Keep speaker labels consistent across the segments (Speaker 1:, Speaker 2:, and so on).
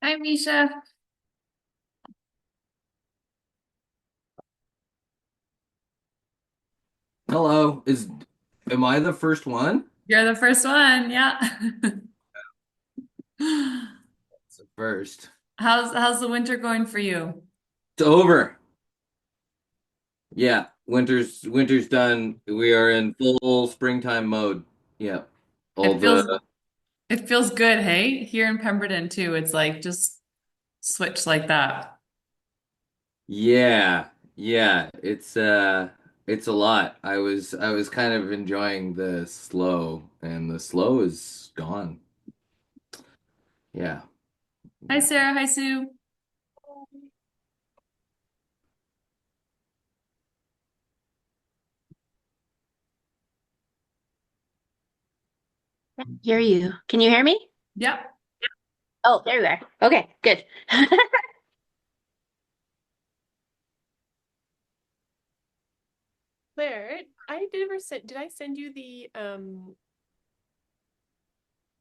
Speaker 1: Hi, Misha.
Speaker 2: Hello, am I the first one?
Speaker 1: You're the first one. Yeah.
Speaker 2: It's the first.
Speaker 1: How's the winter going for you?
Speaker 2: It's over. Yeah, winter's done. We are in full springtime mode. Yeah. All
Speaker 1: It feels
Speaker 2: the
Speaker 1: it feels good, hey? Here in Pemberton too. It's like just switch like that.
Speaker 2: yeah, yeah, it's a lot. I was kind of enjoying the slow and the slow is gone. Yeah.
Speaker 1: Hi,
Speaker 2: Yeah.
Speaker 1: Sarah. Hi, Sue.
Speaker 3: Hear you. Can you hear me?
Speaker 1: Yep.
Speaker 3: Oh, there you are. Okay, good.
Speaker 4: Claire, I never sent, did I send you the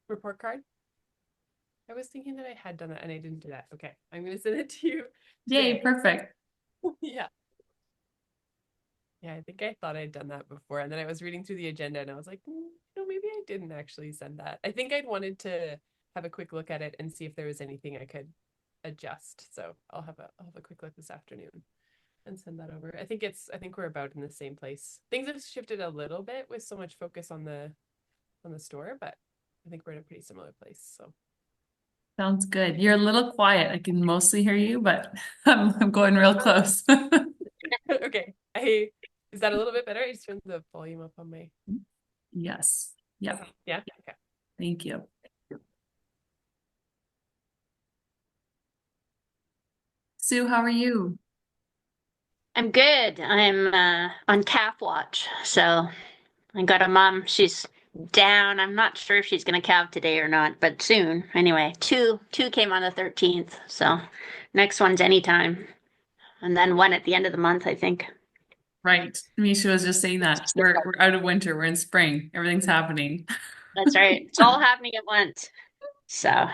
Speaker 4: report card? I was thinking that I had done that and I didn't do that. Okay, I'm gonna send it to you
Speaker 1: Yay,
Speaker 4: today.
Speaker 1: perfect.
Speaker 4: Yeah. Yeah, I think I thought I'd done that before. And then I was reading through the agenda and I was like, no, maybe I didn't actually send that. I think I'd wanted to have a quick look at it and see if there was anything I could adjust. So I'll have a quick look this afternoon and send that over. I think we're about in the same place. Things have shifted a little bit with so much focus on the store, but I think we're in a pretty similar place. So
Speaker 1: Sounds good. You're a little quiet. I can mostly hear you, but I'm going real close.
Speaker 4: okay. I Is that a little bit better? I just turned the volume up on my
Speaker 1: Yes. Yep.
Speaker 4: yeah. Okay.
Speaker 1: Thank you. Sue, how are you?
Speaker 3: I'm good. I'm on calf watch. So I got a mom. She's down. I'm not sure if she's gonna calve today or not, but soon. Anyway, two came on the 13th. So next one's anytime. And then one at the end of the month, I think.
Speaker 1: Right. Misha was just saying that. We're out of winter. We're in spring. Everything's happening.
Speaker 3: That's right. It's all happening at once. So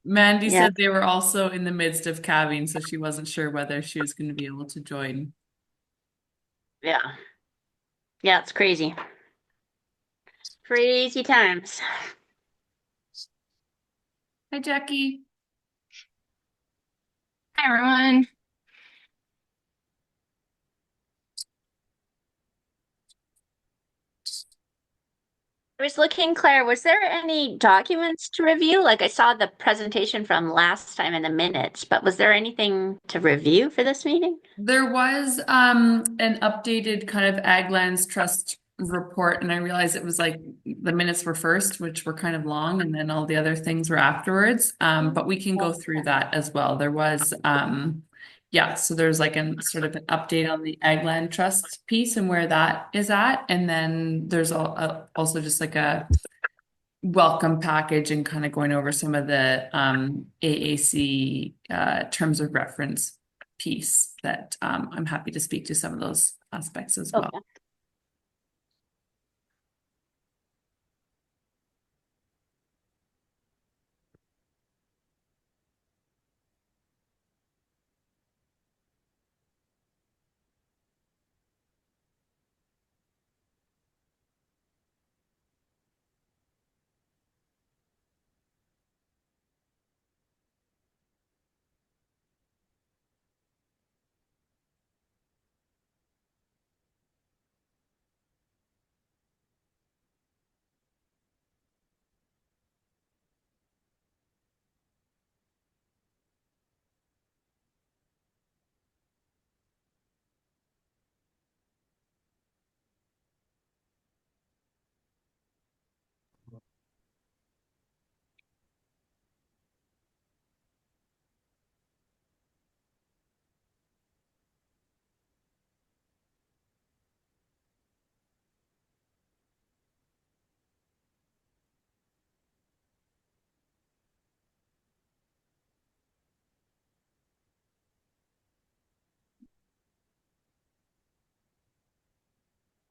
Speaker 1: Mandy
Speaker 3: yeah,
Speaker 1: said they were also in the midst of calving, so she wasn't sure whether she was going to be able to join.
Speaker 3: yeah. Yeah, it's crazy. Crazy times.
Speaker 1: Hi, Jackie.
Speaker 5: Hi everyone.
Speaker 3: I was looking, Claire, was there any documents to review? Like I saw the presentation from last time in the minutes, but was there anything to review for this meeting?
Speaker 1: There was an updated kind of Ag Lands Trust report, and I realized it was like the minutes were first, which were kind of long, and then all the other things were afterwards. But we can go through that as well. There was yeah, so there's like an sort of an update on the Ag Land Trust piece and where that is at, and then there's also just like a welcome package and kind of going over some of the AAC terms of reference piece that I'm happy to speak to some of those aspects as well.
Speaker 3: Okay.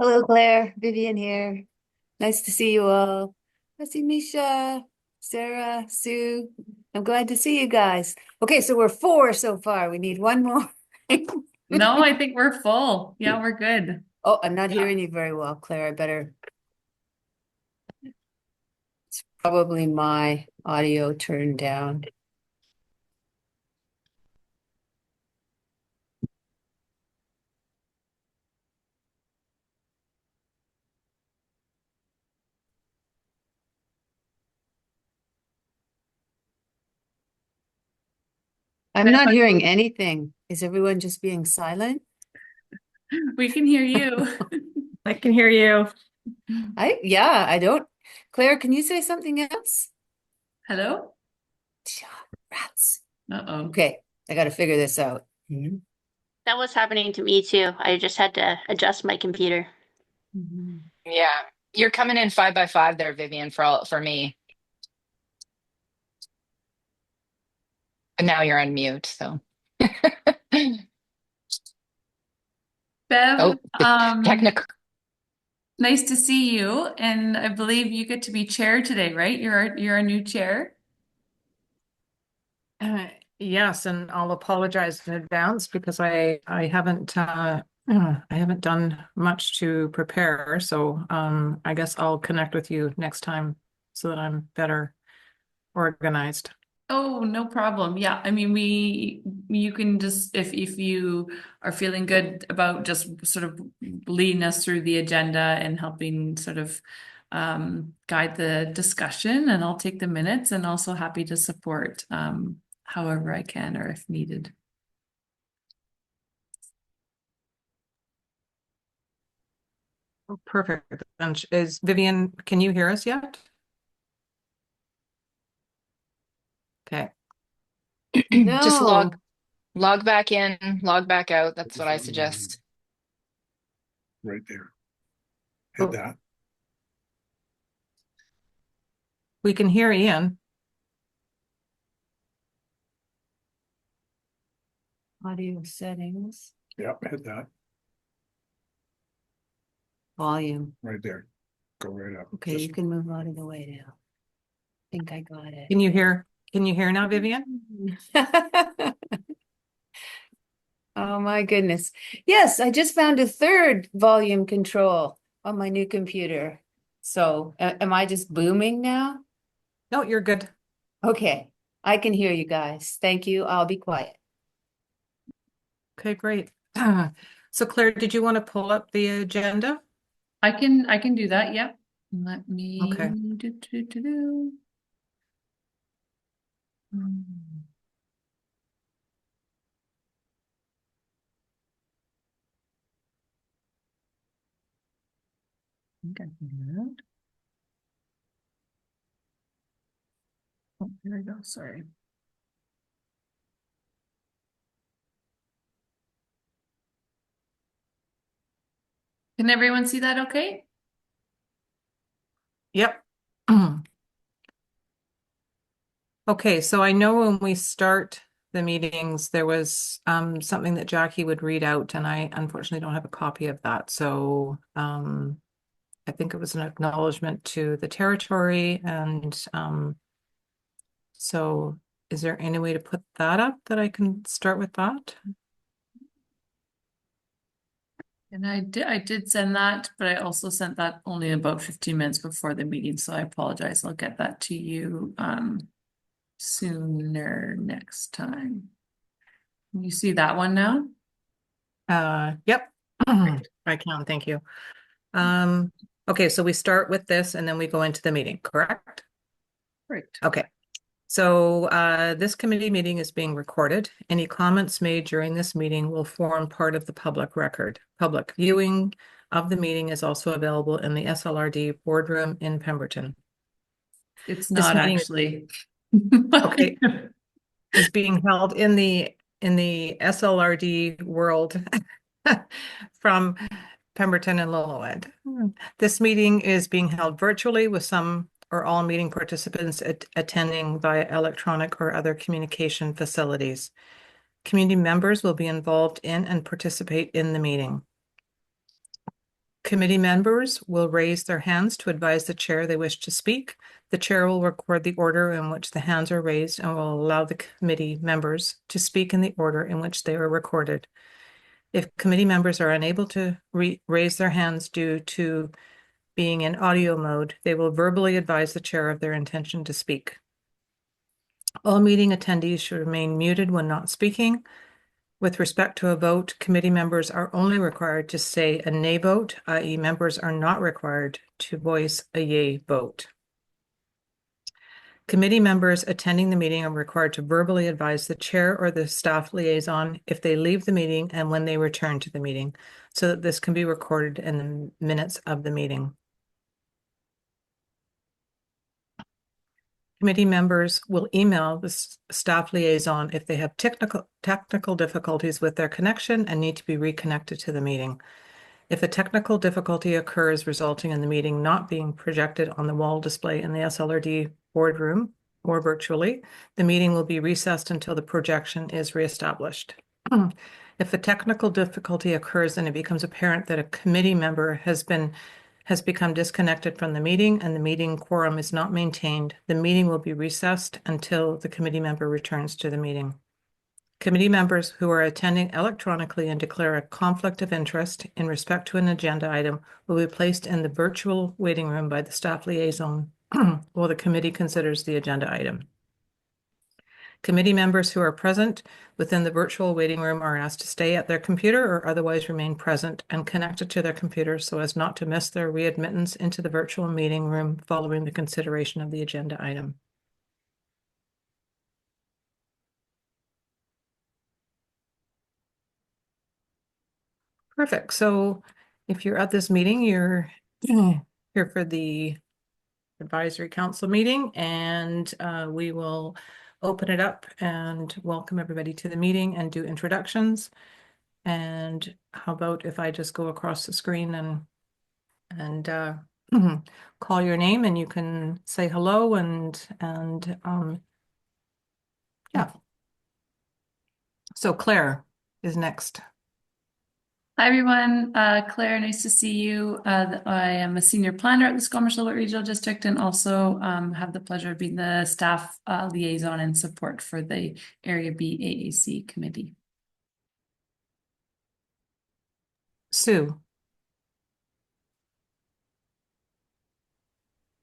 Speaker 5: Hello, Claire. Vivian here. Nice to see you all. I see Misha, Sarah, Sue. I'm glad to see you guys. Okay, so we're 4 so far. We need one more.
Speaker 1: No, I think we're full. Yeah, we're good.
Speaker 5: Oh, I'm not
Speaker 1: Yeah.
Speaker 5: hearing you very well, Claire. I better. It's probably my audio turned down. I'm not hearing anything. Is everyone just being silent?
Speaker 1: We can hear you.
Speaker 6: I can hear you.
Speaker 5: Yeah, I don't. Claire, can you say something else?
Speaker 1: Hello?
Speaker 5: Rats.
Speaker 1: Uh-oh.
Speaker 5: Okay, I got to figure this out.
Speaker 3: That was happening to me too. I just had to adjust my computer.
Speaker 6: Yeah, you're coming in 5 by 5 there, Vivian, for me. And now you're on mute, so.
Speaker 1: Bev,
Speaker 6: Oh, technical.
Speaker 1: nice to see you. And I believe you get to be chair today, right? You're a new chair.
Speaker 7: Yes, and I'll apologize in advance because I haven't I haven't done much to prepare. So I guess I'll connect with you next time so that I'm better organized.
Speaker 1: Oh, no problem. Yeah, I mean, you can just if you are feeling good about just sort of leading us through the agenda and helping sort of guide the discussion, and I'll take the minutes and also happy to support however I can or if needed.
Speaker 7: Oh, perfect. And is Vivian, can you hear us yet? Okay.
Speaker 6: Just
Speaker 5: No.
Speaker 6: log back in, log back out. That's what I suggest.
Speaker 8: Right there. Hit
Speaker 7: Oh.
Speaker 8: that.
Speaker 7: We can hear Ian.
Speaker 5: Audio settings,
Speaker 8: Yep, hit that.
Speaker 5: volume.
Speaker 8: Right there. Go right up.
Speaker 5: Okay, you can move out of the way now. I think I got it.
Speaker 7: Can you hear? Can you hear now, Vivian?
Speaker 5: Oh my goodness. Yes, I just found a third volume control on my new computer. So am I just booming now?
Speaker 7: No, you're good.
Speaker 5: Okay, I can hear you guys. Thank you. I'll be quiet.
Speaker 7: Okay, great. So Claire, did you want to pull up the agenda?
Speaker 1: I can do that. Yep. Let me
Speaker 7: Okay.
Speaker 1: do. I think I can do that. Oh, here we go. Sorry. Can everyone see that okay?
Speaker 7: Yep. Okay, so I know when we start the meetings, there was something that Jackie would read out, and I unfortunately don't have a copy of that. So I think it was an acknowledgement to the territory, and so is there any way to put that up that I can start with that?
Speaker 1: And I did send that, but I also sent that only about 15 minutes before the meeting, so I apologize. I'll get that to you sooner next time. Can you see that one now?
Speaker 7: Yep. I can, thank you. Okay, so we start with this and then we go into the meeting, correct?
Speaker 1: Right.
Speaker 7: Okay. So this committee meeting is being recorded. Any comments made during this meeting will form part of the public record. Public viewing of the meeting is also available in the SLRD boardroom in Pemberton.
Speaker 1: It's
Speaker 7: This
Speaker 1: not
Speaker 7: meeting-
Speaker 1: actually.
Speaker 7: Okay. Is being held in the SLRD world from Pemberton and Lillooet. This meeting is being held virtually with some or all meeting participants attending via electronic or other communication facilities. Community members will be involved in and participate in the meeting. Committee members will raise their hands to advise the chair they wish to speak. The chair will record the order in which the hands are raised and will allow the committee members to speak in the order in which they were recorded. If committee members are unable to raise their hands due to being in audio mode, they will verbally advise the chair of their intention to speak. All meeting attendees should remain muted when not speaking. With respect to a vote, committee members are only required to say a nay vote, i.e. members are not required to voice a yay vote. Committee members attending the meeting are required to verbally advise the chair or the staff liaison if they leave the meeting and when they return to the meeting, so that this can be recorded in the minutes of the meeting. Committee members will email the staff liaison if they have technical difficulties with their connection and need to be reconnected to the meeting. If a technical difficulty occurs resulting in the meeting not being projected on the wall display in the SLRD boardroom or virtually, the meeting will be recessed until the projection is reestablished. If a technical difficulty occurs and it becomes apparent that a committee member has become disconnected from the meeting and the meeting quorum is not maintained, the meeting will be recessed until the committee member returns to the meeting. Committee members who are attending electronically and declare a conflict of interest in respect to an agenda item will be placed in the virtual waiting room by the staff liaison while the committee considers the agenda item. Committee members who are present within the virtual waiting room are asked to stay at their computer or otherwise remain present and connected to their computer so as not to miss their readmittance into the virtual meeting room following the consideration of the agenda item. Perfect. So if you're at this meeting, you're here for the advisory council meeting, and we will open it up and welcome everybody to the meeting and do introductions. And how about if I just go across the screen and call your name and you can say hello and yeah. So Claire is next.
Speaker 1: Hi, everyone. Claire, nice to see you. I am a senior planner at the Squamish-Lillooet Regional District and also have the pleasure of being the staff liaison and support for the Area B AAC committee.
Speaker 7: Sue.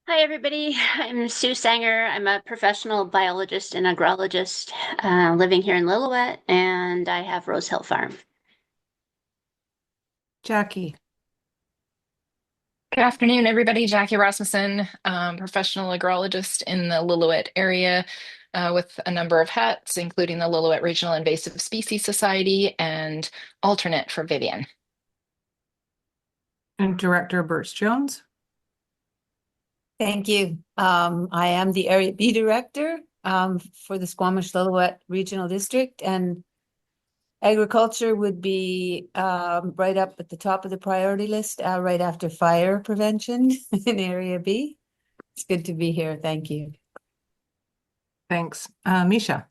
Speaker 3: Hi, everybody. I'm Sue Sanger. I'm a professional biologist and agrologist living here in Lillooet, and I have Rose Hill Farm.
Speaker 7: Jackie.
Speaker 6: Good afternoon, everybody. Jackie Rasmussen, professional agrologist in the Lillooet area with a number of hats, including the Lillooet Regional Invasive Species Society and alternate for Vivian.
Speaker 7: And Director Birch Jones.
Speaker 5: Thank you. I am the Area B Director for the Squamish-Lillooet Regional District, and agriculture would be right up at the top of the priority list, right after fire prevention in Area B. It's good to be here. Thank you.
Speaker 7: Thanks. Misha.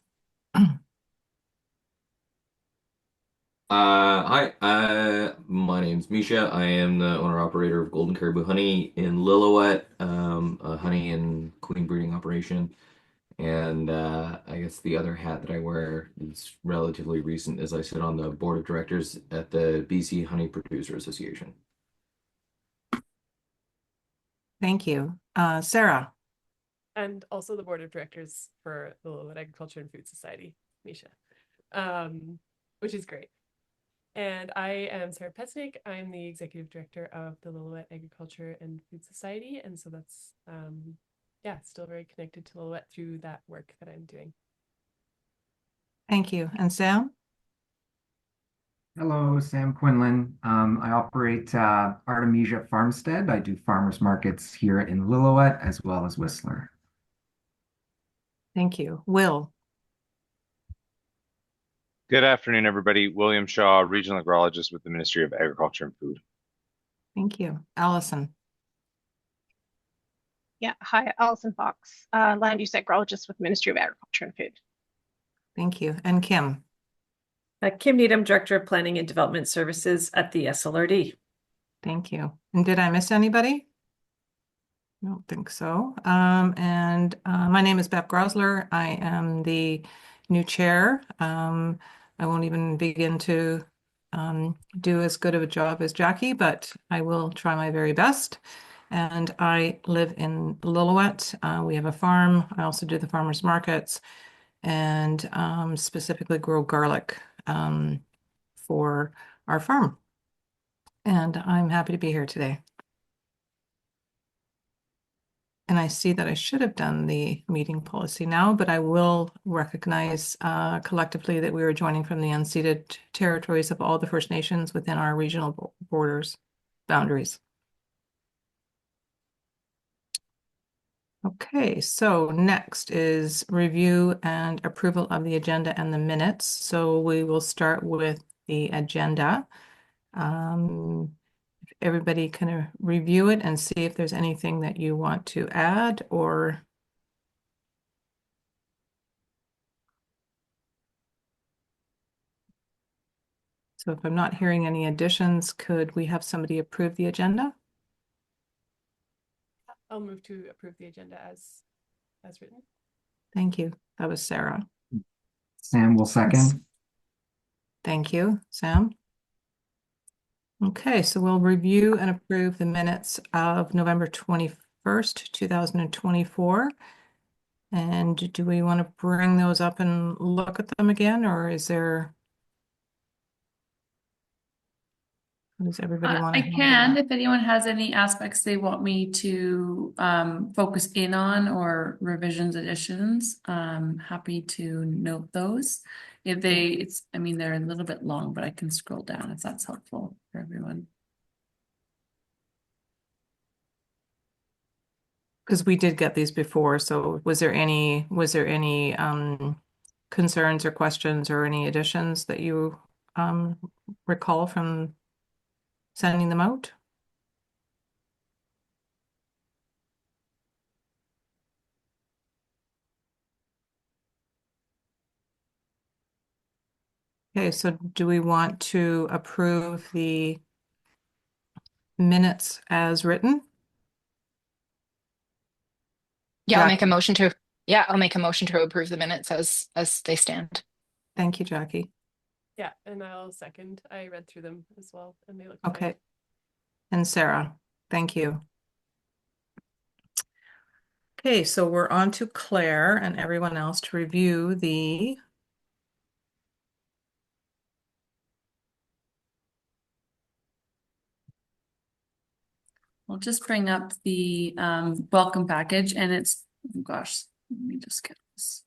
Speaker 2: Hi, my name's Misha. I am the owner-operator of Golden Caribou Honey in Lillooet, a honey and queen breeding operation. And I guess the other hat that I wear is relatively recent as I sit on the board of directors at the BC Honey Producer Association.
Speaker 7: Thank you. Sarah.
Speaker 4: And also the board of directors for the Lillooet Agriculture and Food Society, Misha, which is great. And I am Sarah Pesnick. I'm the executive director of the Lillooet Agriculture and Food Society. And so that's, yeah, still very connected to Lillooet through that work that I'm doing.
Speaker 7: Thank you. And Sam?
Speaker 9: Hello, Sam Quinlan. I operate Artemisia Farmstead. I do farmers markets here in Lillooet as well as Whistler.
Speaker 7: Thank you. Will?
Speaker 10: Good afternoon, everybody. William Shaw, Regional Agrologist with the Ministry of Agriculture and Food.
Speaker 7: Thank you. Allison?
Speaker 11: Yeah, hi, Allison Fox, land use agrologist with Ministry of Agriculture and Food.
Speaker 7: Thank you. And Kim?
Speaker 12: Kim Needham, Director of Planning and Development Services at the SLRD.
Speaker 7: Thank you. And did I miss anybody? I don't think so. My name is Beth Grosler. I am the new chair. I won't even begin to do as good of a job as Jackie, but I will try my very best. And I live in Lillooet. We have a farm. I also do the farmers markets and specifically grow garlic for our farm. And I'm happy to be here today. And I see that I should have done the meeting policy now, but I will recognize collectively that we are joining from the unceded territories of all the First Nations within our regional boundaries. Okay, so next is review and approval of the agenda and the minutes. So we will start with the agenda. Everybody can review it and see if there's anything that you want to add or so if I'm not hearing any additions, could we have somebody approve the agenda?
Speaker 4: I'll move to approve the agenda as written.
Speaker 7: Thank you. That was Sarah.
Speaker 9: Sam will second.
Speaker 7: Thank you, Sam. Okay, so we'll review and approve the minutes of November 21st, 2024. And do we want to bring those up and look at them again, or is there? Does everybody want to?
Speaker 1: I can, if anyone has any aspects they want me to focus in on or revisions, additions, happy to note those. If they, I mean, they're a little bit long, but I can scroll down if that's helpful for everyone.
Speaker 7: Because we did get these before, so was there any concerns or questions or any additions that you recall from sending them out? Okay, so do we want to approve the minutes as written?
Speaker 6: Yeah, I'll
Speaker 7: Jackie.
Speaker 6: make a motion to approve the minutes as they stand.
Speaker 7: Thank you, Jackie.
Speaker 4: Yeah, and I'll second. I read through them as well, and they look
Speaker 7: Okay.
Speaker 4: fine.
Speaker 7: And Sarah, thank you. Okay, so we're on to Claire and everyone else to review the
Speaker 1: I'll just bring up the welcome package and it's, oh gosh, let me just get this.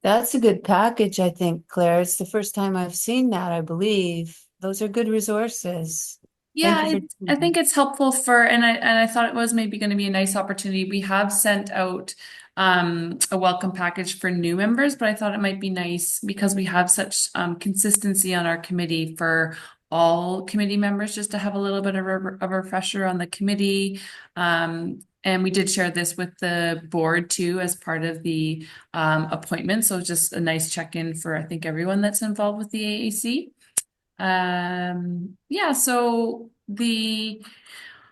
Speaker 5: That's a good package, I think, Claire. It's the first time I've seen that, I believe. Those are good resources.
Speaker 1: Yeah,
Speaker 5: Thank you
Speaker 1: I think it's helpful for, and I thought it was maybe going to be a nice opportunity. We have sent out a welcome package for new members, but I thought it might be nice because we have such consistency on our committee for all committee members, just to have a little bit of a refresher on the committee. And we did share this with the board too as part of the appointment. So just a nice check-in for I think everyone that's involved with the AAC. Yeah, so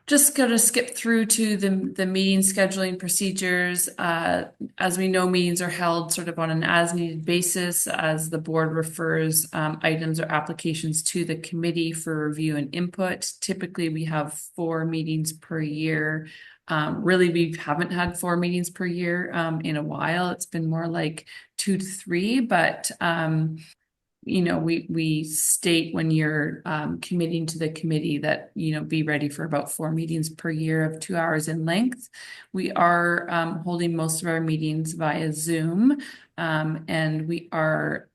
Speaker 1: just gonna skip through to the meeting scheduling procedures. As we know, meetings are held sort of on an as needed basis as the board refers items or applications to the committee for review and input. Typically, we have 4 meetings per year. Really, we haven't had 4 meetings per year in a while. It's been more like 2 to 3, but you know, we state when you're committing to the committee that, you know, be ready for about 4 meetings per year of 2 hours in length. We are holding most of our meetings via Zoom, and we are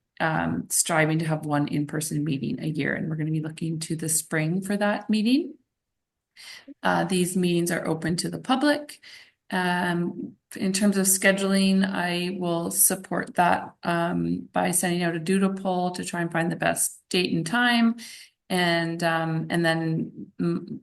Speaker 1: striving to have 1 in-person meeting a year, and we're going to be looking to the spring for that meeting. These meetings are open to the public. In terms of scheduling, I will support that by sending out a doodle poll to try and find the best date and time. And then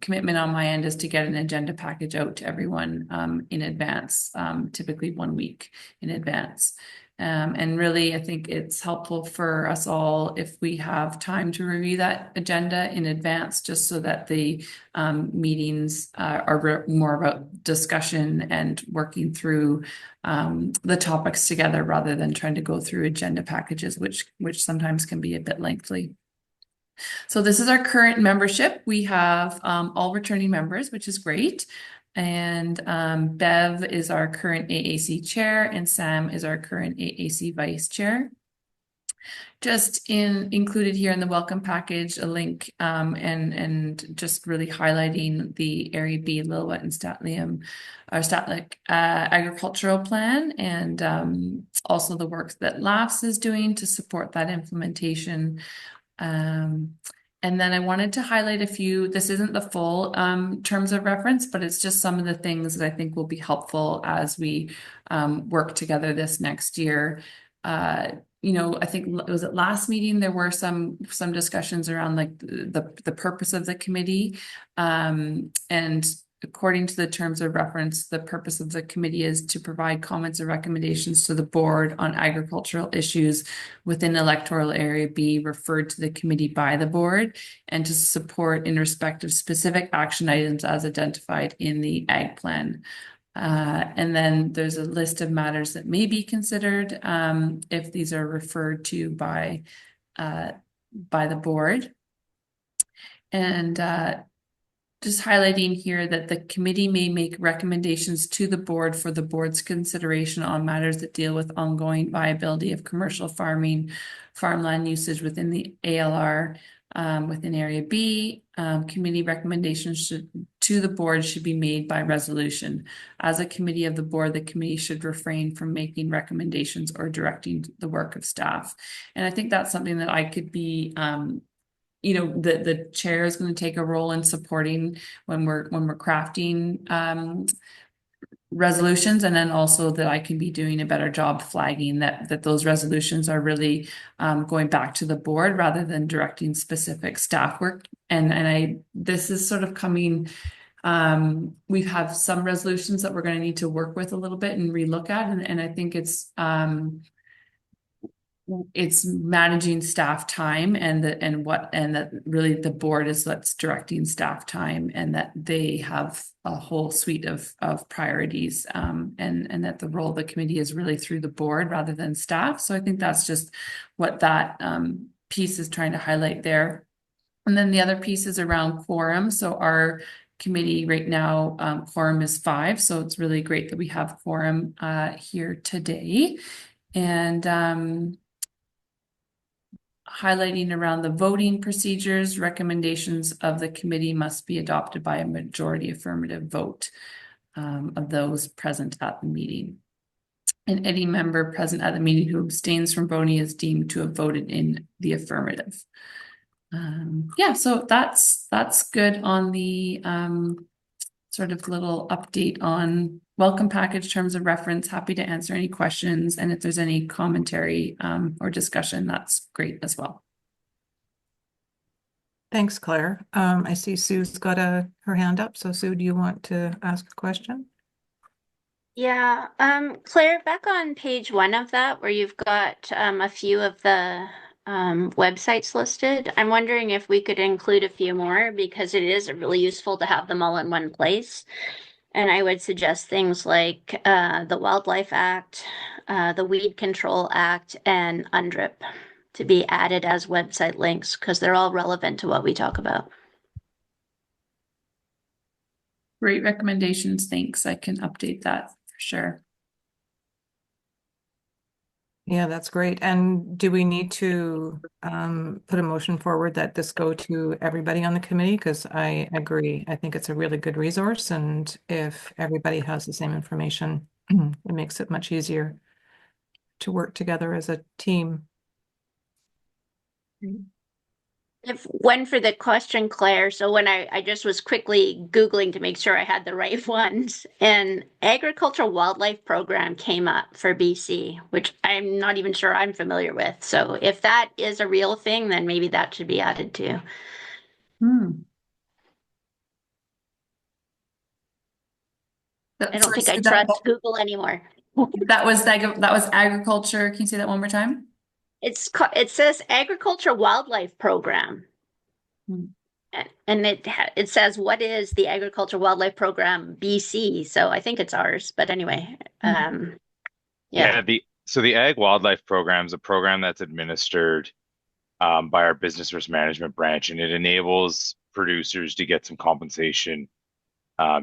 Speaker 1: commitment on my end is to get an agenda package out to everyone in advance, typically 1 week in advance. And really, I think it's helpful for us all if we have time to review that agenda in advance, just so that the meetings are more about discussion and working through the topics together rather than trying to go through agenda packages, which sometimes can be a bit lengthy. So this is our current membership. We have all returning members, which is great. And Bev is our current AAC chair, and Sam is our current AAC vice chair. Just included here in the welcome package, a link and just really highlighting the Area B, Lillooet, and Statlic agricultural plan, and also the work that LAFS is doing to support that implementation. And then I wanted to highlight a few. This isn't the full terms of reference, but it's just some of the things that I think will be helpful as we work together this next year. I think it was at last meeting there were some discussions around like the purpose of the committee, and according to the terms of reference, the purpose of the committee is to provide comments and recommendations to the board on agricultural issues within electoral area B referred to the committee by the board, and to support in respect of specific action items as identified in the ag plan. And then there's a list of matters that may be considered if these are referred to by the board. And just highlighting here that the committee may make recommendations to the board for the board's consideration on matters that deal with ongoing viability of commercial farming, farmland usage within the ALR, within Area B. Committee recommendations to the board should be made by resolution. As a committee of the board, the committee should refrain from making recommendations or directing the work of staff. And I think that's something that I could be the chair is going to take a role in supporting when we're crafting resolutions, and then also that I can be doing a better job flagging that those resolutions are really going back to the board rather than directing specific staff work. And this is sort of coming. We have some resolutions that we're going to need to work with a little bit and relook at, and I think it's managing staff time and that really the board is what's directing staff time, and that they have a whole suite of priorities, and that the role of the committee is really through the board rather than staff. So I think that's just what that piece is trying to highlight there. And then the other piece is around quorum. So our committee right now, quorum is 5. So it's really great that we have quorum here today. And highlighting around the voting procedures, recommendations of the committee must be adopted by a majority affirmative vote of those present at the meeting. And any member present at the meeting who abstains from voting is deemed to have voted in the affirmative. So that's good on the sort of little update on welcome package terms of reference. Happy to answer any questions, and if there's any commentary or discussion, that's great as well.
Speaker 7: Thanks, Claire. I see Sue's got her hand up. So Sue, do you want to ask a question?
Speaker 3: Yeah, Claire, back on page 1 of that, where you've got a few of the websites listed, I'm wondering if we could include a few more, because it is really useful to have them all in one place. And I would suggest things like the Wildlife Act, the Weed Control Act, and UNDRIP to be added as website links, because they're all relevant to what we talk about.
Speaker 1: Great recommendations. Thanks. I can update that for sure.
Speaker 7: Yeah, that's great. And do we need to put a motion forward that this go to everybody on the committee? Because I agree. I think it's a really good resource. And if everybody has the same information, it makes it much easier to work together as a team.
Speaker 3: If one for the question, Claire. So when I just was quickly Googling to make sure I had the right ones, and agricultural wildlife program came up for BC, which I'm not even sure I'm familiar with. So if that is a real thing, then maybe that should be added too.
Speaker 1: Hmm.
Speaker 3: I don't think I
Speaker 1: Sorry,
Speaker 3: trust Google anymore.
Speaker 1: that was agriculture. Can you say that one more time?
Speaker 3: It says Agriculture Wildlife Program.
Speaker 1: Hmm.
Speaker 3: And it says, what is the Agriculture Wildlife Program BC? So I think it's ours. But anyway, yeah.
Speaker 10: Yeah, the Ag Wildlife Program is a program that's administered by our business risk management branch, and it enables producers to get some compensation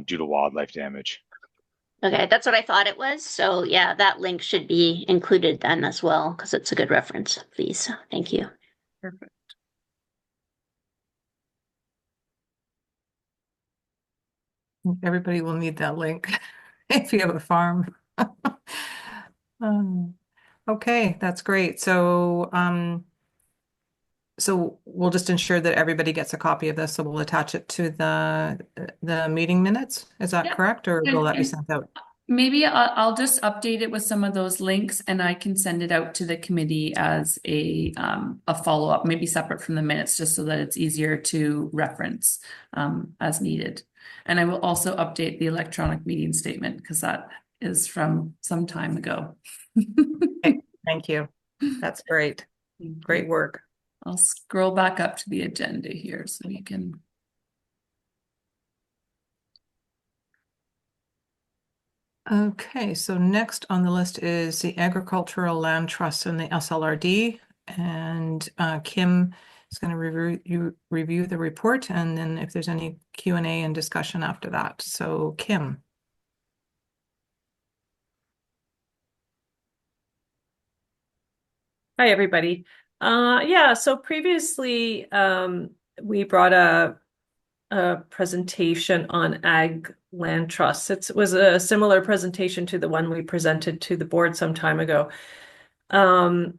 Speaker 10: due to wildlife damage.
Speaker 3: Okay, that's what I thought it was. So yeah, that link should be included then as well, because it's a good reference, please. Thank you.
Speaker 1: Perfect.
Speaker 7: Everybody will need that link if you have a farm. Okay, that's great. So we'll just ensure that everybody gets a copy of this. So we'll attach it to the meeting minutes. Is that
Speaker 1: Yeah.
Speaker 7: correct, or will that be
Speaker 1: And
Speaker 7: sent out?
Speaker 1: maybe I'll just update it with some of those links and I can send it out to the committee as a follow-up, maybe separate from the minutes, just so that it's easier to reference as needed. And I will also update the electronic meeting statement because that is from some time ago.
Speaker 7: Okay, thank you. That's great. Great work.
Speaker 1: I'll scroll back up to the agenda here so we can.
Speaker 7: Okay, so next on the list is the Agricultural Land Trust and the SLRD. And Kim is going to review the report, and then if there's any Q&A and discussion after that. So Kim.
Speaker 12: Hi, everybody. Yeah, so previously we brought a presentation on ag land trusts. It was a similar presentation to the one we presented to the board some time ago. And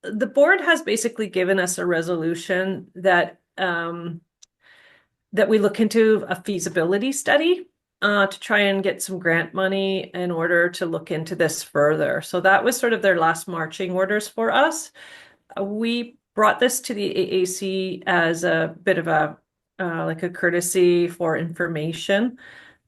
Speaker 12: the board has basically given us a resolution that that we look into a feasibility study to try and get some grant money in order to look into this further. So that was sort of their last marching orders for us. We brought this to the AAC as a bit of a like a courtesy for information.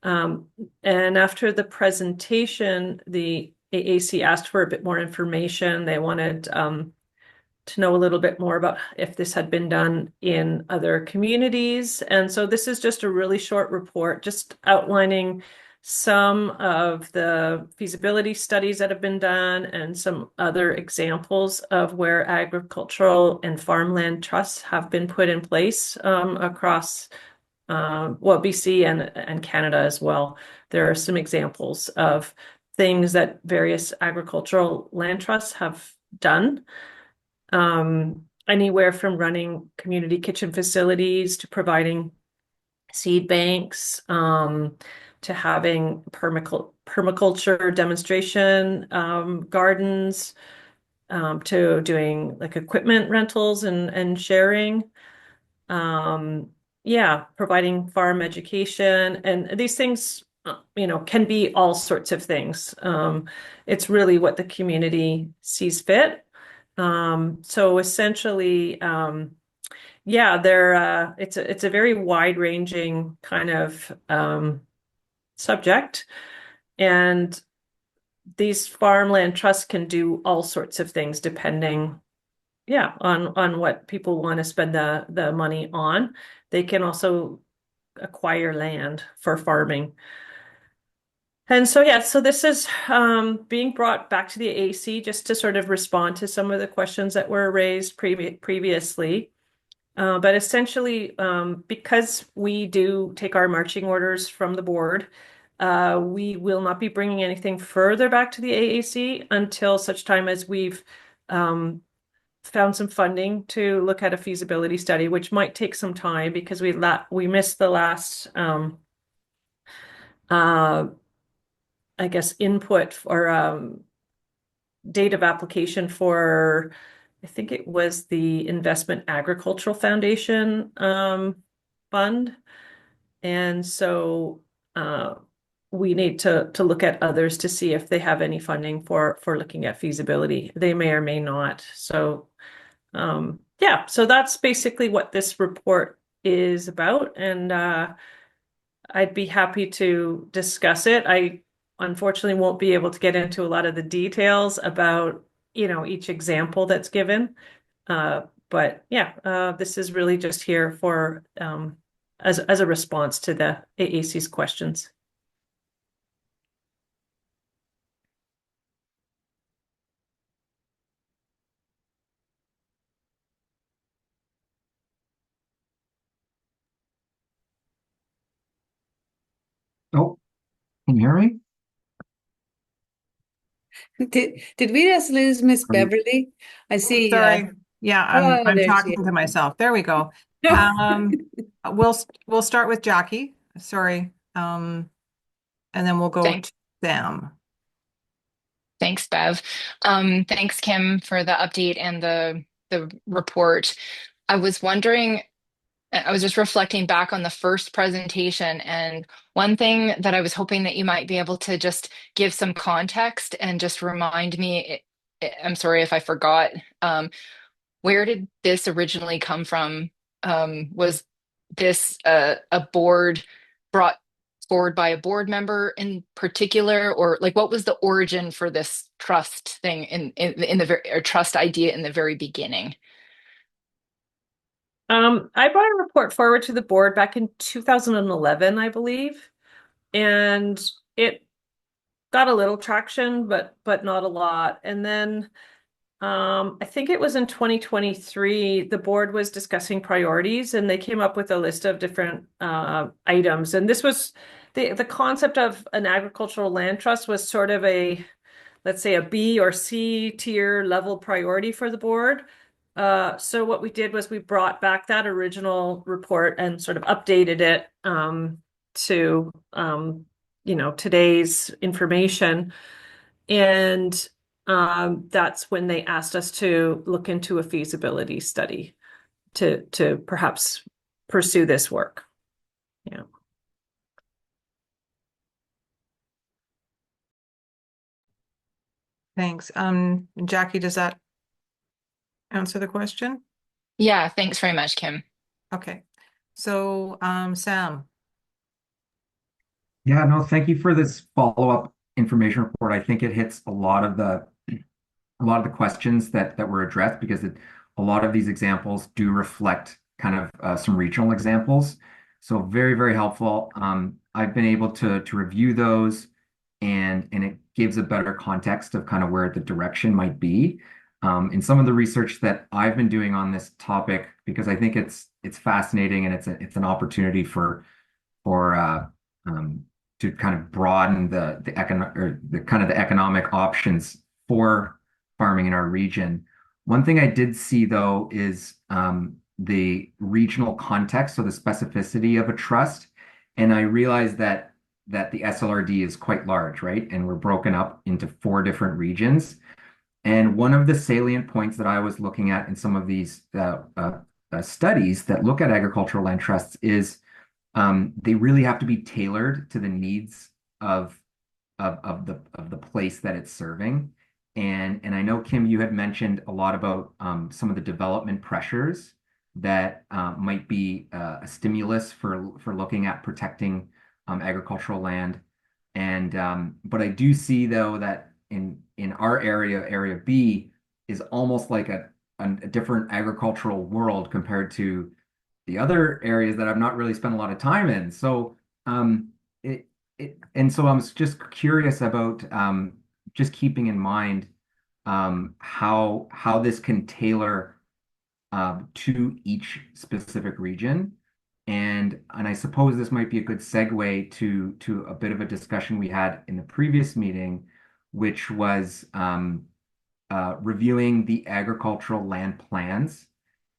Speaker 12: And after the presentation, the AAC asked for a bit more information. They wanted to know a little bit more about if this had been done in other communities. And so this is just a really short report, just outlining some of the feasibility studies that have been done and some other examples of where agricultural and farmland trusts have been put in place across BC and Canada as well. There are some examples of things that various agricultural land trusts have done. Anywhere from running community kitchen facilities to providing seed banks, to having permaculture demonstration gardens, to doing like equipment rentals and sharing. Yeah, providing farm education, and these things, can be all sorts of things. It's really what the community sees fit. So essentially, yeah, it's a very wide-ranging kind of subject, and these farmland trusts can do all sorts of things depending, yeah, on what people want to spend the money on. They can also acquire land for farming. And so, yeah, so this is being brought back to the AC just to sort of respond to some of the questions that were raised previously. But essentially, because we do take our marching orders from the board, we will not be bringing anything further back to the AAC until such time as we've found some funding to look at a feasibility study, which might take some time because we missed the last I guess input or date of application for, I think it was the Investment Agricultural Foundation fund. And so we need to look at others to see if they have any funding for looking at feasibility. They may or may not. So yeah, so that's basically what this report is about, and I'd be happy to discuss it. I unfortunately won't be able to get into a lot of the details about, each example that's given. But yeah, this is really just here for as a response to the AAC's questions.
Speaker 9: Oh, can you hear me?
Speaker 5: Did we just lose Miss
Speaker 9: Are you-
Speaker 5: Beverly? I see.
Speaker 7: Sorry. Yeah,
Speaker 5: Oh,
Speaker 7: I'm
Speaker 5: there she
Speaker 7: talking to myself. There we go.
Speaker 5: is.
Speaker 7: We'll start with Jackie. Sorry. And then we'll go
Speaker 6: Thanks.
Speaker 7: to Sam.
Speaker 6: Thanks, Bev. Thanks, Kim, for the update and the report. I was wondering, I was just reflecting back on the first presentation, and one thing that I was hoping that you might be able to just give some context and just remind me, I'm sorry if I forgot, where did this originally come from? Was this a board brought forward by a board member in particular, or like what was the origin for this trust thing in the very or trust idea in the very beginning?
Speaker 12: I brought a report forward to the board back in 2011, I believe, and it got a little traction, but not a lot. And then I think it was in 2023, the board was discussing priorities and they came up with a list of different items. And this was the concept of an agricultural land trust was sort of let's say a B or C tier level priority for the board. So what we did was we brought back that original report and sort of updated it to today's information. And that's when they asked us to look into a feasibility study to perhaps pursue this work. Yeah.
Speaker 7: Thanks. Jackie, does that answer the question?
Speaker 6: Yeah, thanks very much, Kim.
Speaker 7: Okay. So, Sam.
Speaker 9: Yeah, no, thank you for this follow-up information report. I think it hits a lot of the questions that were addressed because a lot of these examples do reflect kind of some regional examples. So very, very helpful. I've been able to review those and it gives a better context of kind of where the direction might be. In some of the research that I've been doing on this topic, because I think it's fascinating and it's an opportunity for to kind of broaden the economic options for farming in our region. One thing I did see though is the regional context, so the specificity of a trust, and I realized that the SLRD is quite large, right? And we're broken up into 4 different regions. And one of the salient points that I was looking at in some of these studies that look at agricultural land trusts is they really have to be tailored to the needs of the place that it's serving. And I know, Kim, you had mentioned a lot about some of the development pressures that might be a stimulus for looking at protecting agricultural land. And but I do see though that in our area, Area B is almost like a different agricultural world compared to the other areas that I've not really spent a lot of time in. So and so I'm just curious about just keeping in mind how this can tailor to each specific region. And I suppose this might be a good segue to a bit of a discussion we had in the previous meeting, which was reviewing the agricultural land plans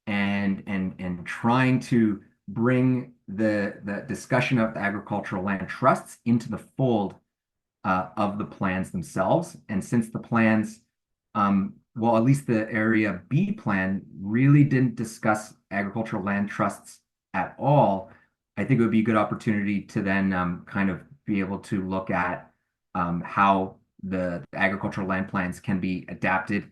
Speaker 9: and trying to bring the discussion of the agricultural land trusts into the fold of the plans themselves. And since the plans, well, at least the Area B plan really didn't discuss agricultural land trusts at all, I think it would be a good opportunity to then kind of be able to look at how the agricultural land plans can be adapted,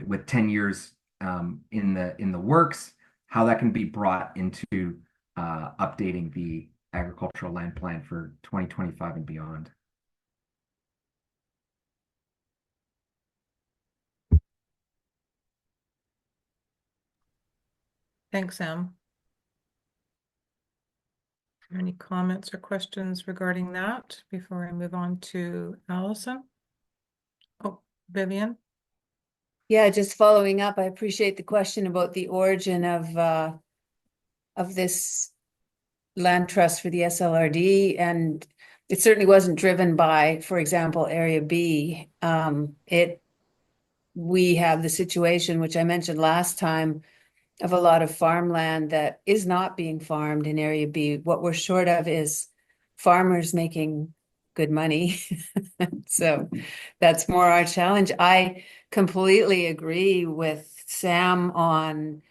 Speaker 9: with 10 years in the works, how that can be brought into updating the agricultural land plan for 2025 and beyond.
Speaker 7: Thanks, Sam. Any comments or questions regarding that before I move on to Allison? Oh, Vivian?
Speaker 5: Yeah, just following up, I appreciate the question about the origin of this land trust for the SLRD, and it certainly wasn't driven by, for example, Area B. We have the situation, which I mentioned last time, of a lot of farmland that is not being farmed in Area B. What we're short of is farmers making good money. So that's more our challenge. I completely agree with Sam on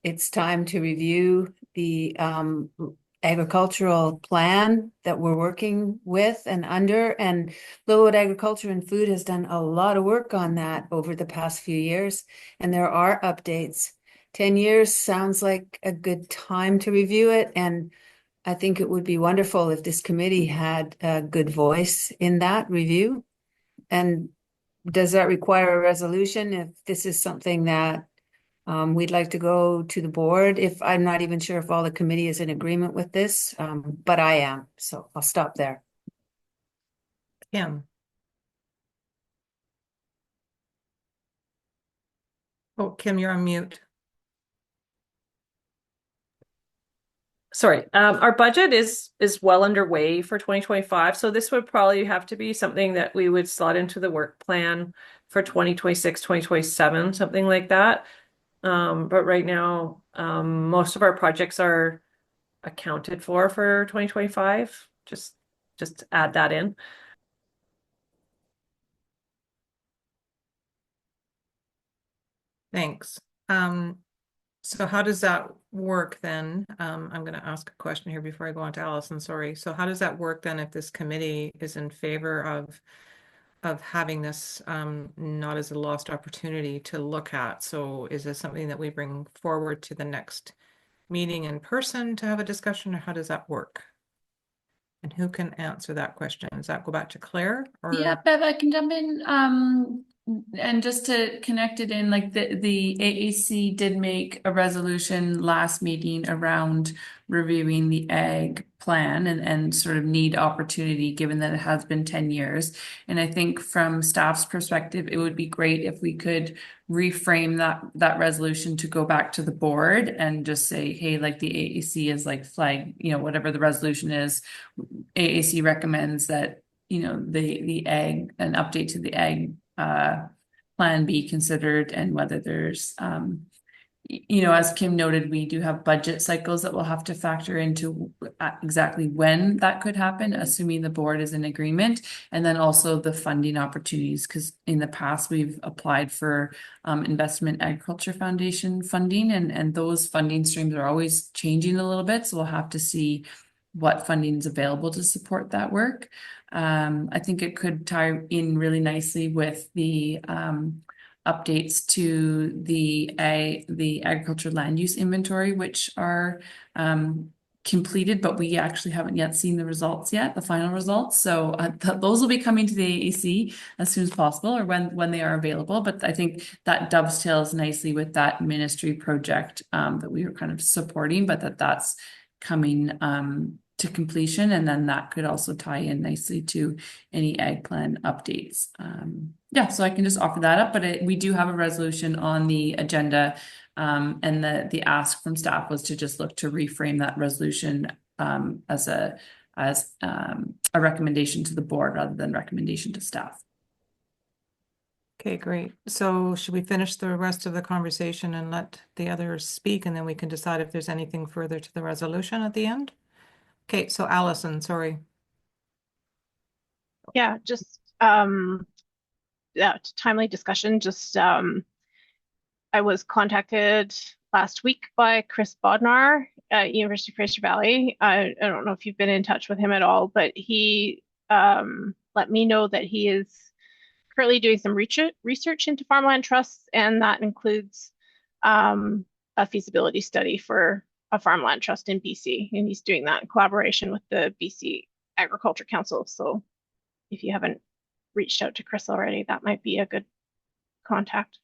Speaker 5: it's time to review the agricultural plan that we're working with and under. And Lillooet Agriculture and Food has done a lot of work on that over the past few years. And there are updates. 10 years sounds like a good time to review it. And I think it would be wonderful if this committee had a good voice in that review. And does that require a resolution if this is something that we'd like to go to the board? If I'm not even sure if all the committee is in agreement with this, but I am, so I'll stop there.
Speaker 7: Kim? Oh, Kim, you're on mute.
Speaker 12: Sorry, our budget is well underway for 2025, so this would probably have to be something that we would slot into the work plan for 2026, 2027, something like that. But right now, most of our projects are accounted for 2025. Just add that in.
Speaker 7: Thanks. So how does that work then? I'm going to ask a question here before I go on to Allison, sorry. So how does that work then if this committee is in favor of having this not as a lost opportunity to look at? So is this something that we bring forward to the next meeting in person to have a discussion, or how does that work? And who can answer that question? Does that go back to Claire? Or
Speaker 1: Yeah, Bev, I can jump in. And just to connect it in, like the AAC did make a resolution last meeting around reviewing the ag plan and sort of need opportunity, given that it has been 10 years. And I think from staff's perspective, it would be great if we could reframe that resolution to go back to the board and just say, hey, like the AAC is like flag, whatever the resolution is, AAC recommends that, the ag, an update to the ag plan be considered, and whether there's as Kim noted, we do have budget cycles that we'll have to factor into exactly when that could happen, assuming the board is in agreement, and then also the funding opportunities, because in the past we've applied for Investment Agriculture Foundation funding, and those funding streams are always changing a little bit, so we'll have to see what funding is available to support that work. I think it could tie in really nicely with the updates to the agriculture land use inventory, which are completed, but we actually haven't yet seen the results yet, the final results. So those will be coming to the AAC as soon as possible, or when they are available. But I think that dovetails nicely with that ministry project that we were kind of supporting, but that's coming to completion, and then that could also tie in nicely to any ag plan updates. So I can just offer that up, but we do have a resolution on the agenda, and the ask from staff was to just look to reframe that resolution as a recommendation to the board rather than recommendation to staff.
Speaker 7: okay, great. So should we finish the rest of the conversation and let the others speak, and then we can decide if there's anything further to the resolution at the end? Okay, so Allison, sorry.
Speaker 11: Yeah, just timely discussion. Just I was contacted last week by Chris Bodnar at University of Fraser Valley. I don't know if you've been in touch with him at all, but he let me know that he is currently doing some research into farmland trusts, and that includes a feasibility study for a farmland trust in BC, and he's doing that in collaboration with the BC Agriculture Council. So if you haven't reached out to Chris already, that might be a good contact.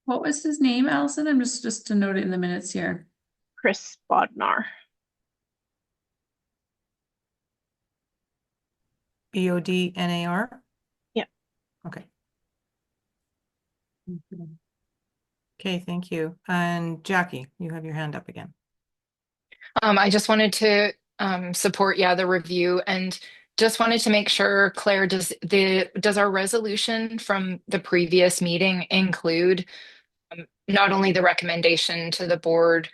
Speaker 1: What was his name, Allison? I'm just to note it in the minutes here.
Speaker 11: Chris Bodnar.
Speaker 7: Bodnar?
Speaker 11: Yeah.
Speaker 7: Okay. Okay, thank you. And Jackie, you have your hand up again.
Speaker 6: I just wanted to support, the review, and just wanted to make sure, Claire, does our resolution from the previous meeting include not only the recommendation to the board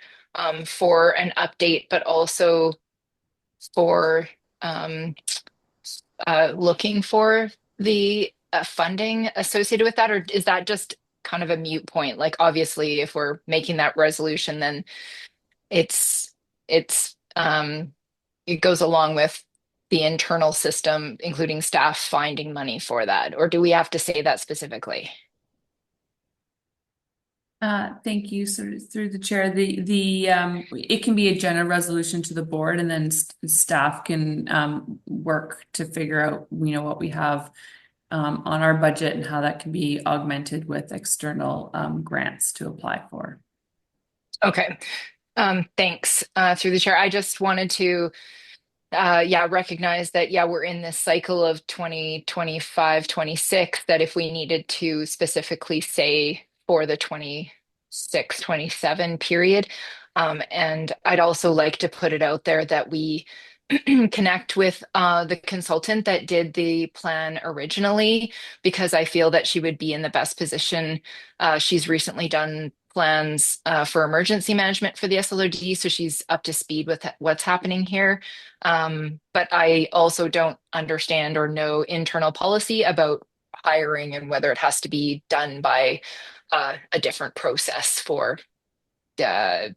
Speaker 6: for an update, but also for looking for the funding associated with that, or is that just kind of a moot point? Like, obviously, if we're making that resolution, then it's it goes along with the internal system, including staff finding money for that, or do we have to say that specifically?
Speaker 1: Thank you. So through the chair, it can be a general resolution to the board, and then staff can work to figure out, what we have on our budget and how that can be augmented with external grants to apply for.
Speaker 6: Okay. Thanks. Through the chair, I just wanted to recognize that, we're in this cycle of 2025, 26, that if we needed to specifically say for the 26, 27 period, and I'd also like to put it out there that we connect with the consultant that did the plan originally, because I feel that she would be in the best position. She's recently done plans for emergency management for the SLOD, so she's up to speed with what's happening here. But I also don't understand or know internal policy about hiring and whether it has to be done by a different process for a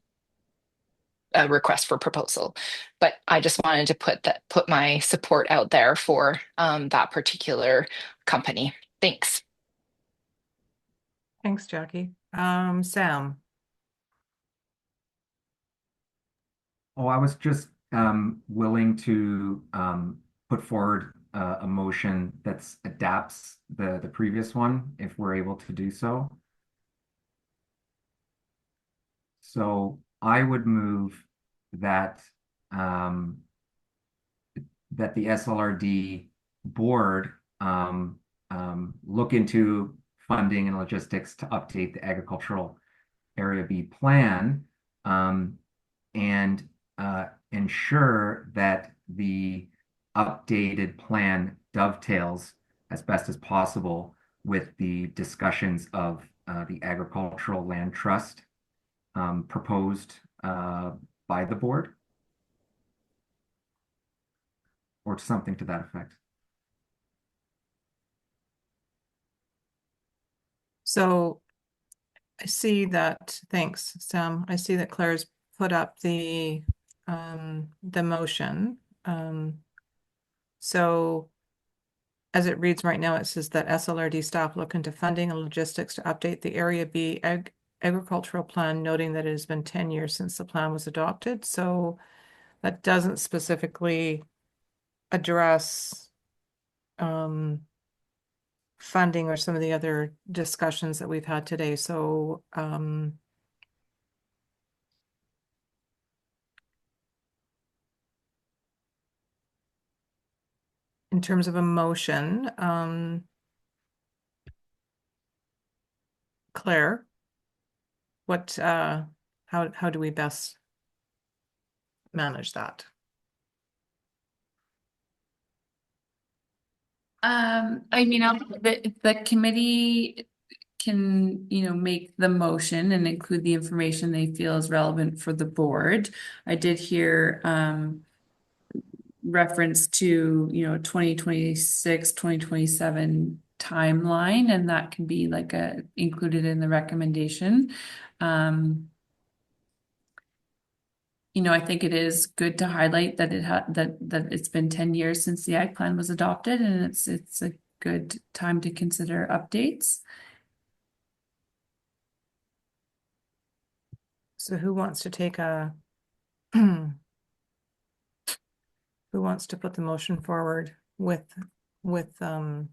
Speaker 6: request for proposal. But I just wanted to put my support out there for that particular company. Thanks.
Speaker 7: Thanks, Jackie. Sam.
Speaker 9: Oh, I was just willing to put forward a motion that adapts the previous one if we're able to do so. So I would move that that the SLRD board look into funding and logistics to update the agricultural area B plan, and ensure that the updated plan dovetails as best as possible with the discussions of the agricultural land trust proposed by the board, or something to that effect.
Speaker 7: So I see that, thanks, Sam. I see that Claire's put up the motion. So as it reads right now, it says that SLRD staff look into funding and logistics to update the Area B agricultural plan, noting that it has been 10 years since the plan was adopted. So that doesn't specifically address funding or some of the other discussions that we've had today. So in terms of a motion, Claire, what how do we best manage that?
Speaker 1: I mean, the committee can, make the motion and include the information they feel is relevant for the board. I did hear reference to, 2026, 2027 timeline, and that can be like included in the recommendation. I think it is good to highlight that that it's been 10 years since the ag plan was adopted, and it's a good time to consider updates.
Speaker 7: So who wants to take a, who wants to put the motion forward with the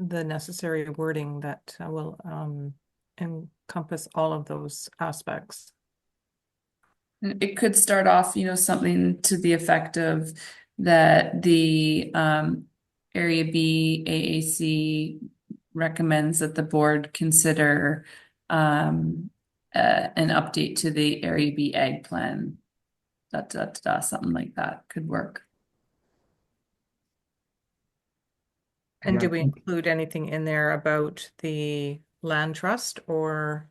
Speaker 7: necessary wording that will encompass all of those aspects?
Speaker 1: It could start off, something to the effect of that the Area B AAC recommends that the board consider an update to the Area B Ag Plan. Something like that could work.
Speaker 7: And
Speaker 9: Yeah,
Speaker 7: do
Speaker 9: I
Speaker 7: we
Speaker 9: think-
Speaker 7: include anything in there about the land trust, or?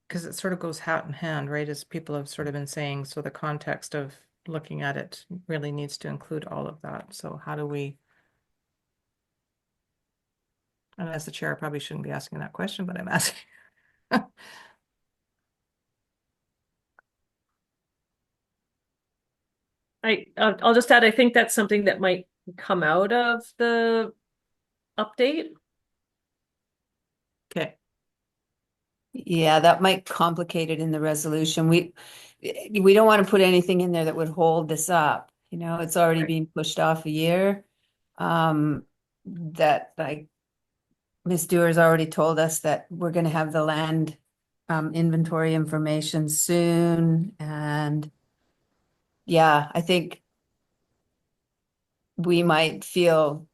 Speaker 7: Because it sort of goes hat in hand, right? As people have sort of been saying, so the context of looking at it really needs to include all of that. So how do we? And as the chair, I probably shouldn't be asking that question, but I'm asking.
Speaker 12: I'll just add, I think that's something that might come out of the update.
Speaker 7: Okay.
Speaker 5: Yeah, that might complicate it in the resolution. We don't want to put anything in there that would hold this up. It's already
Speaker 12: Right.
Speaker 5: being pushed off a year. That like Ms. Dewar's already told us that we're going to have the land inventory information soon. And yeah, I think we might feel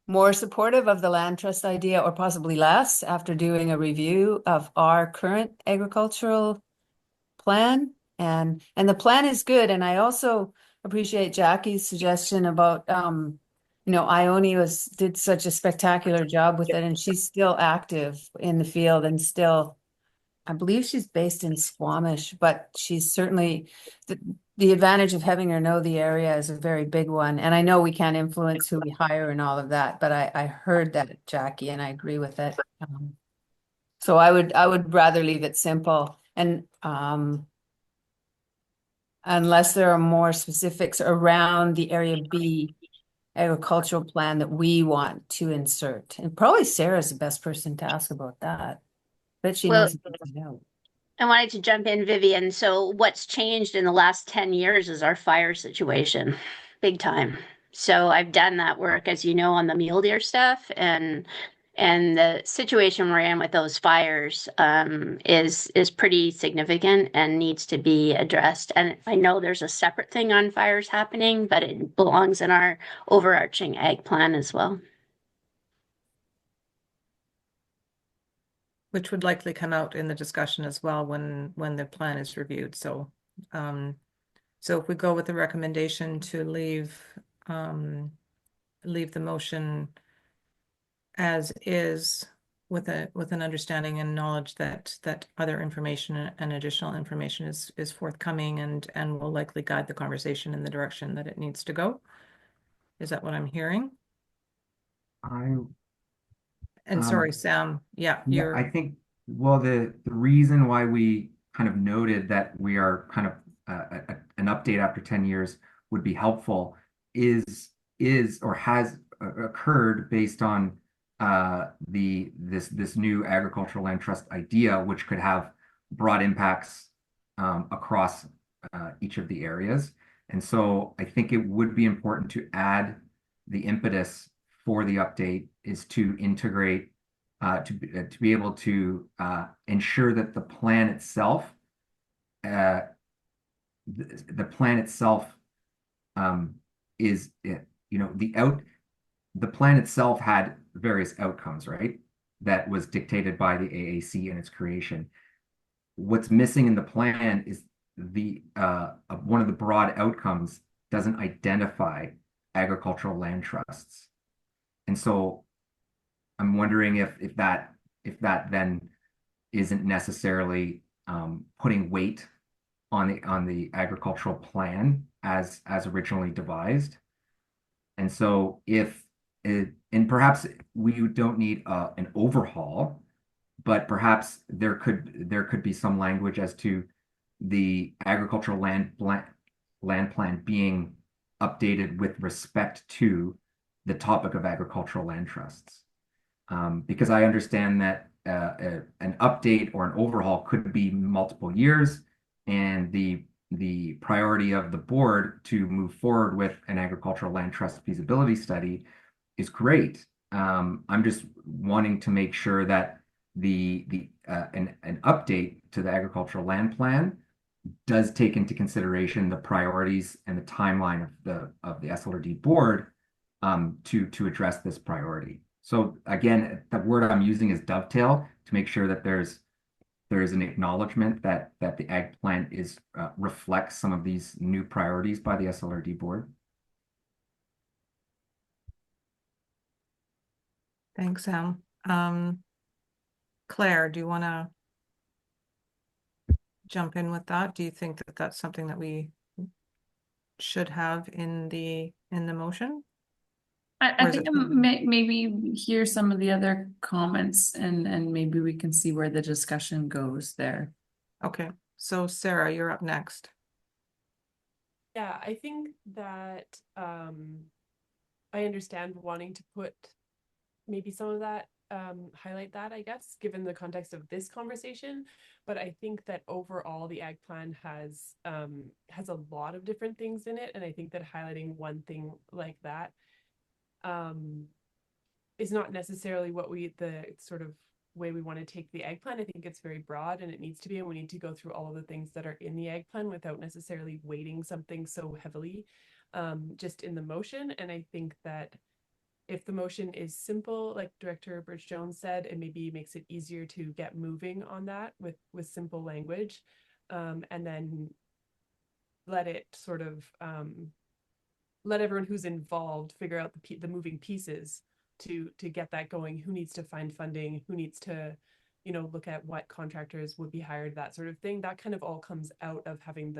Speaker 5: more supportive of the land trust idea, or possibly less, after doing a review of our current agricultural plan. And the plan is good. And I also appreciate Jackie's suggestion about Ione did such a spectacular job with it, and she's still active in the field, and still, I believe she's based in Squamish, but she's certainly the advantage of having her know the area is a very big one. And I know we can't influence who we hire and all of that, but I heard that, Jackie, and I agree with it. So I would rather leave it simple, and unless there are more specifics around the Area B agricultural plan that we want to insert. And probably Sarah's the best person to ask about that. But she
Speaker 3: Well,
Speaker 5: knows about.
Speaker 3: I wanted to jump in, Vivian. So what's changed in the last 10 years is our fire situation, big time. So I've done that work, as you know, on the mule deer stuff, and the situation we're in with those fires is pretty significant and needs to be addressed. And I know there's a separate thing on fires happening, but it belongs in our overarching ag plan as well.
Speaker 7: Which would likely come out in the discussion as well when the plan is reviewed. So if we go with the recommendation to leave the motion as is, with an understanding and knowledge that other information and additional information is forthcoming and will likely guide the conversation in the direction that it needs to go. Is that what I'm hearing? And sorry, Sam. Yeah,
Speaker 9: Yeah, I think, well, the reason why we kind of noted that we are kind of an update after 10 years would be helpful is or has occurred based on this new agricultural land trust idea, which could have broad impacts across each of the areas. And so I think it would be important to add the impetus for the update is to integrate to be able to ensure that the plan itself is the plan itself had various outcomes, right? That was dictated by the AAC and its creation. What's missing in the plan is one of the broad outcomes doesn't identify agricultural land trusts. And so I'm wondering if that then isn't necessarily putting weight on the agricultural plan as originally devised. And so and perhaps we don't need an overhaul, but perhaps there could be some language as to the agricultural land plan being updated with respect to the topic of agricultural land trusts. because I understand that an update or an overhaul could be multiple years, and the priority of the board to move forward with an agricultural land trust feasibility study is great. I'm just wanting to make sure that an update to the agricultural land plan does take into consideration the priorities and the timeline of the SLRD board to address this priority. So again, the word I'm using is dovetail to make sure that there is an acknowledgement that the ag plan is reflects some of these new priorities by the SLRD board.
Speaker 7: Thanks, Sam. Claire, do you want to jump in with that? Do you think that that's something that we should have in the motion? Or
Speaker 1: I
Speaker 7: is
Speaker 1: think
Speaker 7: it-
Speaker 1: maybe hear some of the other comments and maybe we can see where the discussion goes there.
Speaker 7: Okay, so Sarah, you're up next.
Speaker 4: Yeah, I think that I understand wanting to put maybe some of that highlight that, I guess, given the context of this conversation. But I think that overall the ag plan has a lot of different things in it, and I think that highlighting one thing like that is not necessarily what the sort of way we want to take the ag plan. I think it's very broad and it needs to be, and we need to go through all of the things that are in the ag plan without necessarily weighting something so heavily just in the motion. And I think that if the motion is simple, like Director Birch Jones said, it maybe makes it easier to get moving on that with simple language, and then let it sort of let everyone who's involved figure out the moving pieces to get that going. Who needs to find funding? Who needs to, look at what contractors would be hired? That sort of thing. That kind of all comes out of having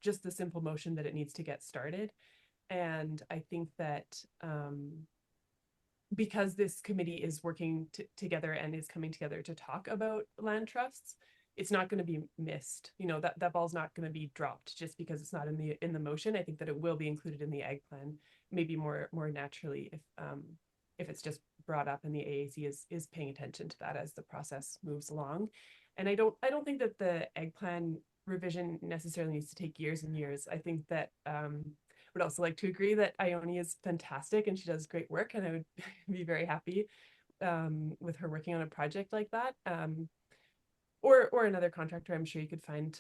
Speaker 4: just the simple motion that it needs to get started. And I think that because this committee is working together and is coming together to talk about land trusts, it's not going to be missed. That ball's not going to be dropped just because it's not in the motion. I think that it will be included in the ag plan, maybe more naturally if it's just brought up and the AAC is paying attention to that as the process moves along. And I don't think that the ag plan revision necessarily needs to take years and years. I think that would also like to agree that Ione is fantastic and she does great work, and I would be very happy with her working on a project like that. Or another contractor. I'm sure you could find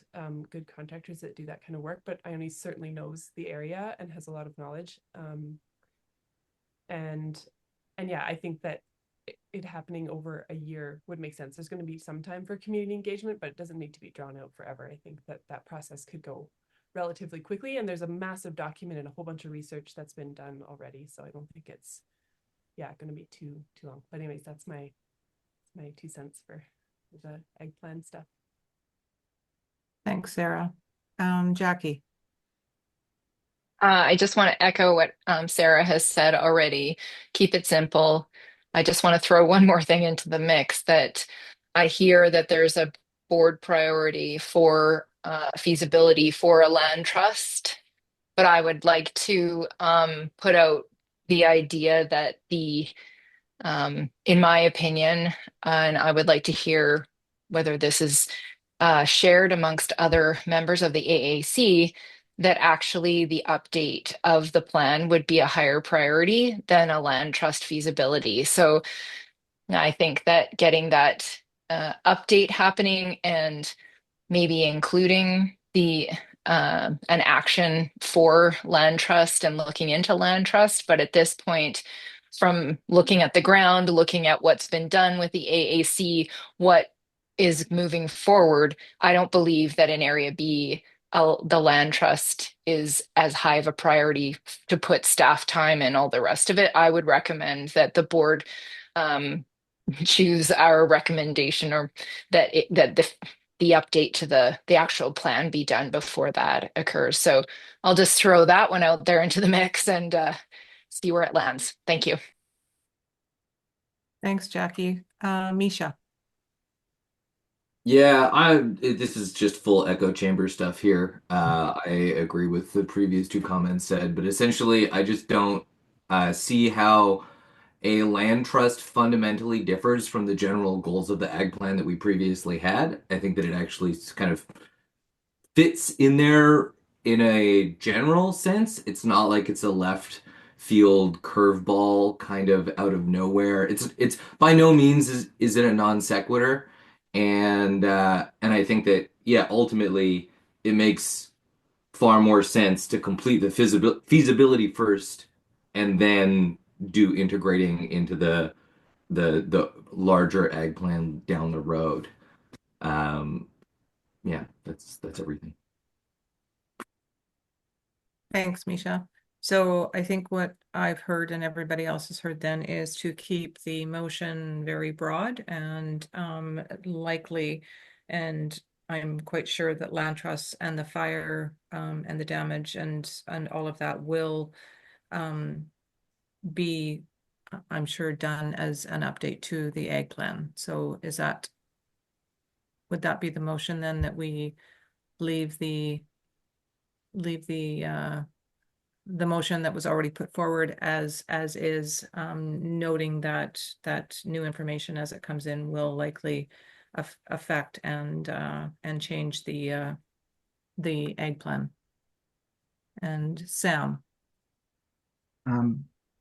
Speaker 4: good contractors that do that kind of work, but Ione certainly knows the area and has a lot of knowledge. And yeah, I think that it happening over a year would make sense. There's going to be some time for community engagement, but it doesn't need to be drawn out forever. I think that process could go relatively quickly, and there's a massive document and a whole bunch of research that's been done already, so I don't think it's going to be too long. But anyways, that's my 2 cents for the ag plan stuff.
Speaker 7: Thanks, Sarah. Jackie.
Speaker 6: I just want to echo what Sarah has said already. Keep it simple. I just want to throw one more thing into the mix, that I hear that there's a board priority for feasibility for a land trust, but I would like to put out the idea that in my opinion, and I would like to hear whether this is shared amongst other members of the AAC, that actually the update of the plan would be a higher priority than a land trust feasibility. So I think that getting that update happening and maybe including an action for land trust and looking into land trust. But at this point, from looking at the ground, looking at what's been done with the AAC, what is moving forward, I don't believe that in Area B, the land trust is as high of a priority to put staff time and all the rest of it. I would recommend that the board choose our recommendation, or that the update to the actual plan be done before that occurs. So I'll just throw that one out there into the mix and see where it lands. Thank you.
Speaker 7: Thanks, Jackie. Misha.
Speaker 2: Yeah, this is just full echo chamber stuff here. I agree with the previous two comments said, but essentially, I just don't see how a land trust fundamentally differs from the general goals of the ag plan that we previously had. I think that it actually kind of fits in there in a general sense. It's not like it's a left field curveball kind of out of nowhere. It's by no means is it a non sequitur, and I think that yeah, ultimately it makes far more sense to complete the feasibility first and then do integrating into the larger ag plan down the road. Um, yeah, that's everything.
Speaker 7: Thanks, Misha. So I think what I've heard and everybody else has heard then is to keep the motion very broad and likely, and I'm quite sure that land trusts and the fire and the damage and all of that will be, I'm sure, done as an update to the ag plan. So would that be the motion then, that we leave the motion that was already put forward as is, noting that new information as it comes in will likely affect and change the ag plan. And Sam?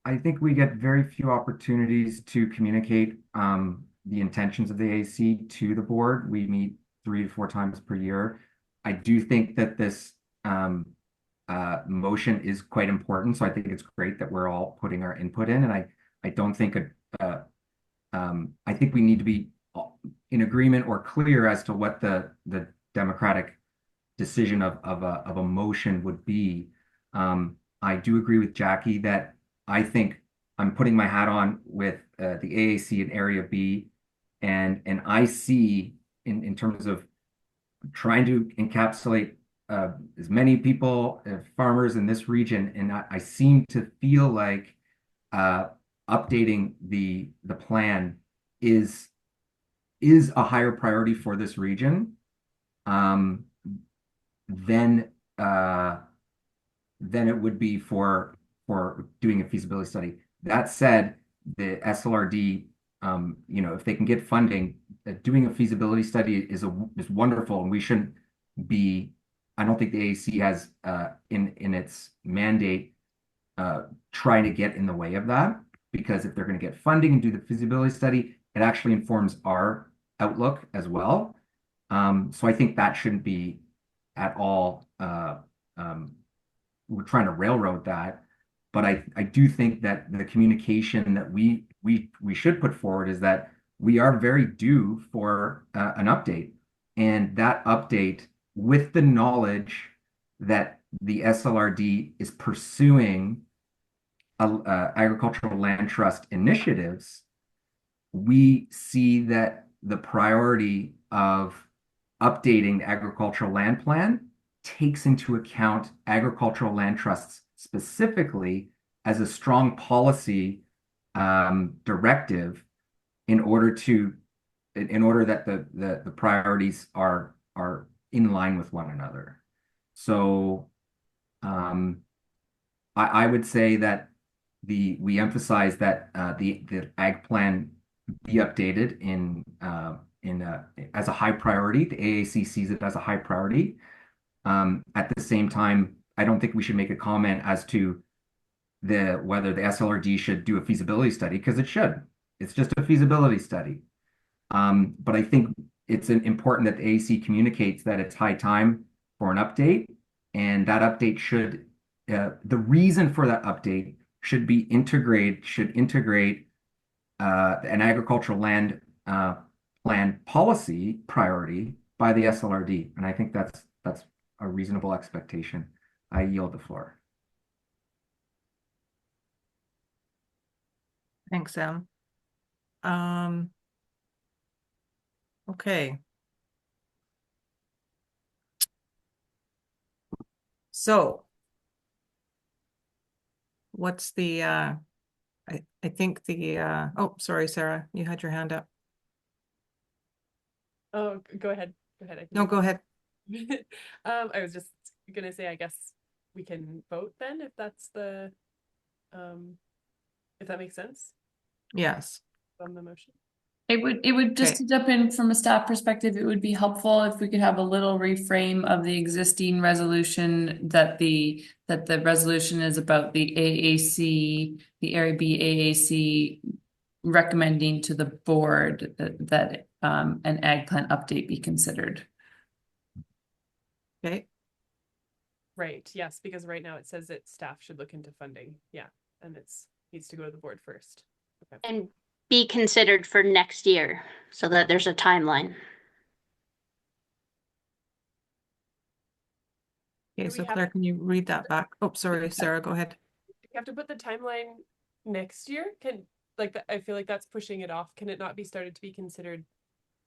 Speaker 9: I think we get very few opportunities to communicate the intentions of the AC to the board. We meet 3 to 4 times per year. I do think that this motion is quite important, so I think it's great that we're all putting our input in, and I don't think I think we need to be in agreement or clear as to what the democratic decision of a motion would be. I do agree with Jackie that I think I'm putting my hat on with the AAC in Area B, and I see in terms of trying to encapsulate as many people, farmers in this region, and I seem to feel like updating the plan is a higher priority for this region than it would be for doing a feasibility study. That said, the SLRD, if they can get funding, doing a feasibility study is wonderful, and we shouldn't be. I don't think the AAC has in its mandate trying to get in the way of that, because if they're going to get funding and do the feasibility study, it actually informs our outlook as well. So I think that shouldn't be at all. We're trying to railroad that, but I do think that the communication that we should put forward is that we are very due for an update, and that update, with the knowledge that the SLRD is pursuing agricultural land trust initiatives, we see that the priority of updating the agricultural land plan takes into account agricultural land trusts specifically as a strong policy directive in order that the priorities are in line with one another. So I would say that we emphasize that the ag plan be updated as a high priority. The AAC sees it as a high priority. At the same time, I don't think we should make a comment as to whether the SLRD should do a feasibility study, because it should. It's just a feasibility study. But I think it's important that the AAC communicates that it's high time for an update, and that update the reason for that update should integrate an agricultural land plan policy priority by the SLRD, and I think that's a reasonable expectation. I yield the floor.
Speaker 7: Thanks, Sam. Okay. So what's the I think oh, sorry, Sarah, you had your hand up.
Speaker 4: Oh, go ahead.
Speaker 7: No, go ahead.
Speaker 4: I was just gonna say, I guess we can vote then, if that's if that makes sense.
Speaker 7: Yes.
Speaker 4: on the motion?
Speaker 1: It would just
Speaker 7: Okay.
Speaker 1: to jump in from a staff perspective, it would be helpful if we could have a little reframe of the existing resolution that the resolution is about the AAC, the Area B AAC recommending to the board that an ag plan update be considered.
Speaker 7: Okay.
Speaker 4: Right, yes, because right now it says that staff should look into funding. Yeah, and it's needs to go to the board first. Okay.
Speaker 3: And be considered for next year so that there's a timeline.
Speaker 7: Okay,
Speaker 4: Do
Speaker 7: so
Speaker 4: we have
Speaker 7: Claire,
Speaker 4: to-
Speaker 7: can you read that back? Oh, sorry, Sarah, go ahead.
Speaker 4: You have to put the timeline next year? I feel like that's pushing it off. Can it not be started to be considered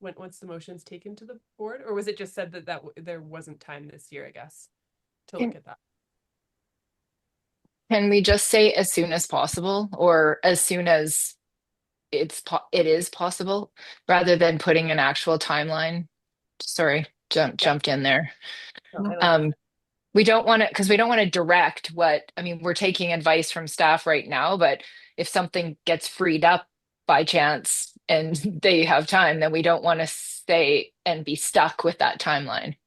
Speaker 4: once the motion's taken to the board? Or was it just said that there wasn't time this year, I guess, to look at that?
Speaker 6: Can we just say as soon as possible or as soon as it is possible rather than putting an actual timeline? Sorry, jumped in there.
Speaker 4: No, I like that.
Speaker 6: We don't want to, because we don't want to direct we're taking advice from staff right now, but if something gets freed up by chance and they have time, then we don't want to stay and be stuck with that timeline.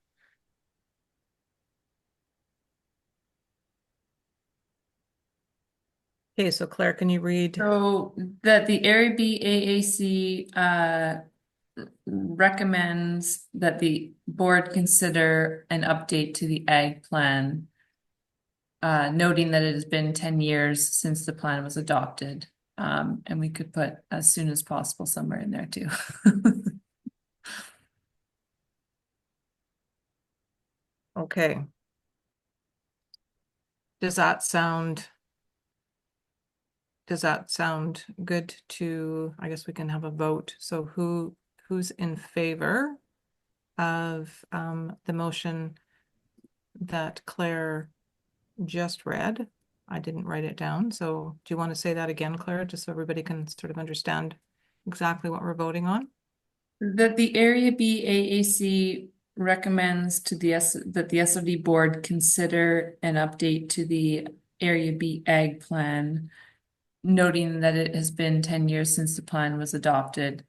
Speaker 7: Okay, so Claire, can you read?
Speaker 1: So that the Area B AAC recommends that the board consider an update to the ag plan, noting that it has been 10 years since the plan was adopted. And we could put as soon as possible somewhere in there too.
Speaker 7: Okay. Does that sound good to, I guess we can have a vote. So who's in favor of the motion that Claire just read? I didn't write it down. So do you want to say that again, Claire, just so everybody can sort of understand exactly what we're voting on?
Speaker 1: That the Area B AAC recommends to that the SOD board consider an update to the Area B ag plan, noting that it has been 10 years since the plan was adopted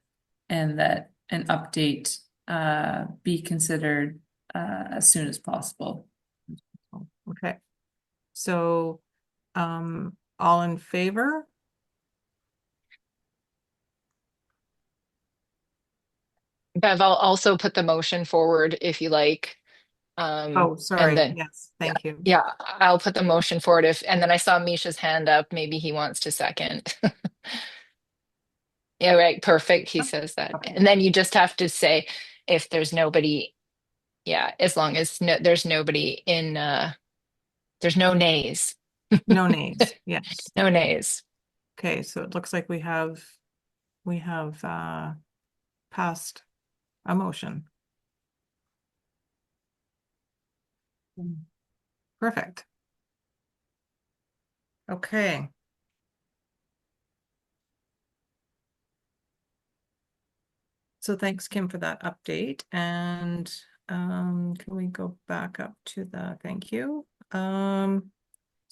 Speaker 1: and that an update be considered as soon as possible.
Speaker 7: Okay. So all in favor?
Speaker 6: Bev, I'll also put the motion forward if you like.
Speaker 7: Oh, sorry.
Speaker 6: And then,
Speaker 7: Yes, thank you.
Speaker 6: yeah, I'll put the motion forward and then I saw Misha's hand up. Maybe he wants to second. Yeah, right. Perfect. He says that.
Speaker 7: Okay.
Speaker 6: And then you just have to say if there's nobody, yeah, as long as there's nobody there's no nays.
Speaker 7: No nays. Yes.
Speaker 6: No nays.
Speaker 7: Okay, so it looks like we have passed a motion. Perfect. Okay. So thanks, Kim, for that update. And can we go back up to the thank you?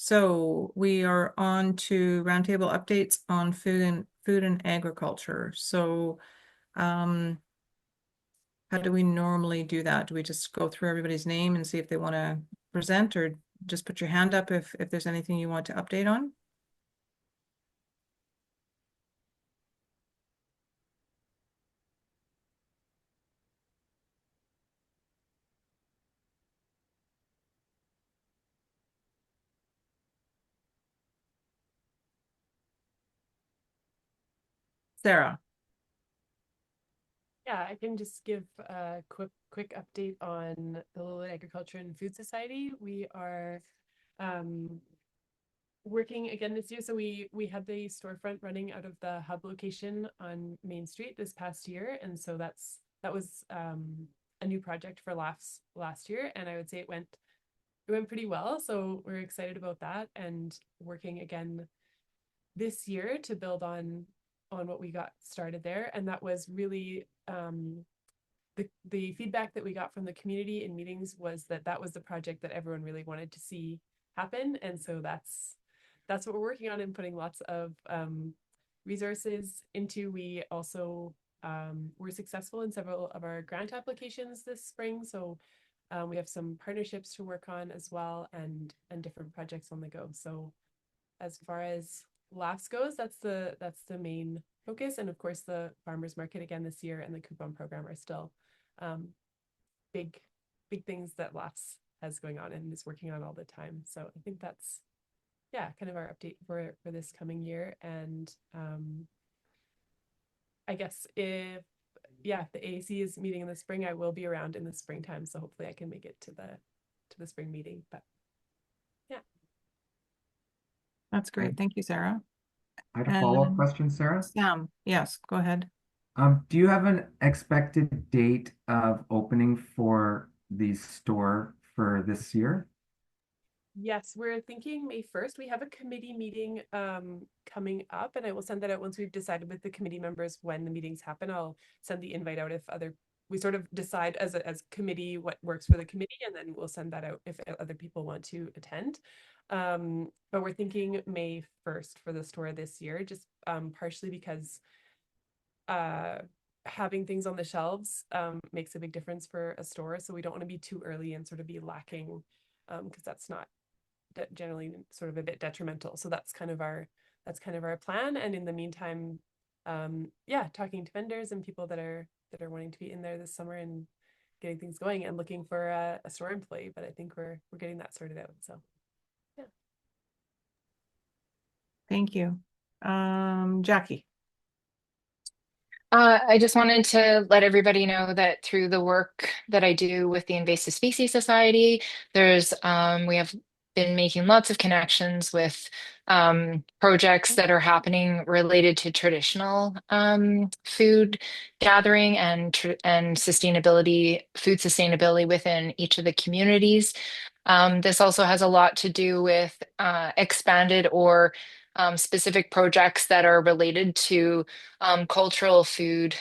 Speaker 7: So we are on to roundtable updates on food and agriculture. So how do we normally do that? Do we just go through everybody's name and see if they want to present, or just put your hand up if there's anything you want to update on? Sarah.
Speaker 4: Yeah, I can just give a quick update on the Lillooet Agriculture and Food Society. We are working again this year. So we had the storefront running out of the hub location on Main Street this past year, and so that was a new project for last year, and I would say it went pretty well. So we're excited about that and working again this year to build on what we got started there. And that was really the feedback that we got from the community in meetings was that was the project that everyone really wanted to see happen. And so that's what we're working on and putting lots of resources into. We also were successful in several of our grant applications this spring. So we have some partnerships to work on as well, and different projects on the go. So as far as laughs goes, that's the main focus. And of course, the farmers market again this year and the coupon program are still big things that laughs has going on and is working on all the time. So I think that's kind of our update for this coming year. And I guess if the AAC is meeting in the spring, I will be around in the springtime. So hopefully I can make it to the spring meeting. But yeah.
Speaker 7: That's great. Thank you, Sarah.
Speaker 9: I had a follow-up question, Sarah.
Speaker 7: Sam, yes, go ahead.
Speaker 9: Do you have an expected date of opening for the store for this year?
Speaker 4: Yes, we're thinking May 1st. We have a committee meeting coming up, and I will send that out once we've decided with the committee members when the meetings happen. I'll send the invite out if we sort of decide as committee what works for the committee, and then we'll send that out if other people want to attend. But we're thinking May 1st for the store this year, just partially because having things on the shelves makes a big difference for a store. So we don't want to be too early and sort of be lacking, because that's not generally sort of a bit detrimental. So that's kind of our plan. And in the meantime, talking to vendors and people that are wanting to be in there this summer and getting things going, and looking for a store employee. But I think we're getting that sorted out. So yeah.
Speaker 7: Thank you. Jackie.
Speaker 6: I just wanted to let everybody know that through the work that I do with the Invasive Species Society, we have been making lots of connections with projects that are happening related to traditional food gathering and sustainability, food sustainability within each of the communities. This also has a lot to do with expanded or specific projects that are related to cultural food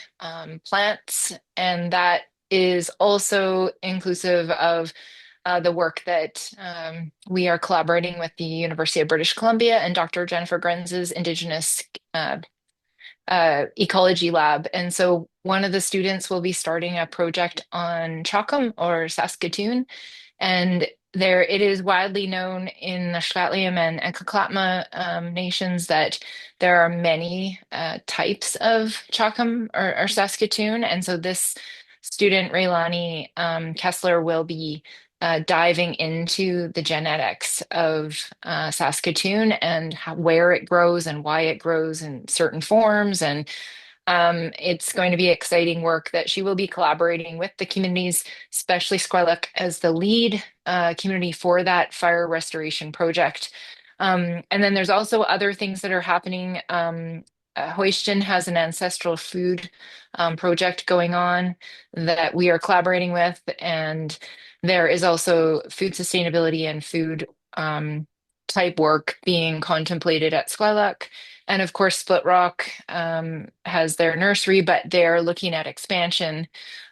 Speaker 6: plants, and that is also inclusive of the work that we are collaborating with the University of British Columbia and Dr. Jennifer Grenz's Indigenous Ecology Lab. And so one of the students will be starting a project on Chatham or Saskatoon, and it is widely known in the Shkatliam and Ekaklatma nations that there are many types of Chatham or Saskatoon. And so this student, Raylani Kessler, will be diving into the genetics of Saskatoon and where it grows and why it grows in certain forms. And it's going to be exciting work that she will be collaborating with the communities, especially Squamish as the lead community for that fire restoration project. And then there's also other things that are happening. Houston has an ancestral food project going on that we are collaborating with, and there is also food sustainability and food type work being contemplated at Squamish. And of course, Split Rock has their nursery, but they're looking at expansion.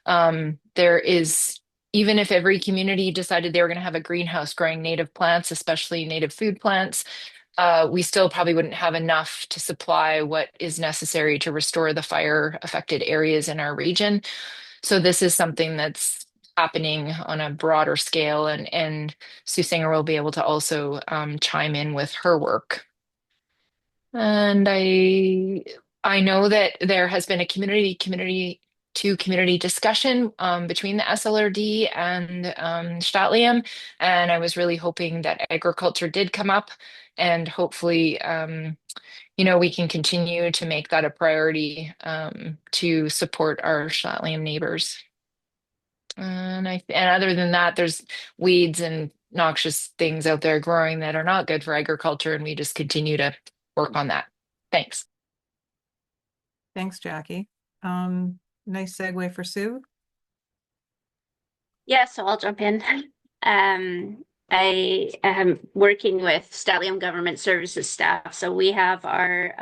Speaker 6: There is, even if every community decided they were going to have a greenhouse growing native plants, especially native food plants, we still probably wouldn't have enough to supply what is necessary to restore the fire affected areas in our region. So this is something that's happening on a broader scale, and Sue Singer will be able to also chime in with her work. And I know that there has been a community discussion between the SLRD and Stadtliam, and I was really hoping that agriculture did come up, and hopefully we can continue to make that a priority to support our Stadtliam neighbors. And other than that, there's weeds and noxious things out there growing that are not good for agriculture, and we just continue to work on that. Thanks.
Speaker 7: Thanks, Jackie. Nice segue for Sue.
Speaker 3: Yeah, so I'll jump in. I am working with Stadtliam Government Services staff. So we have our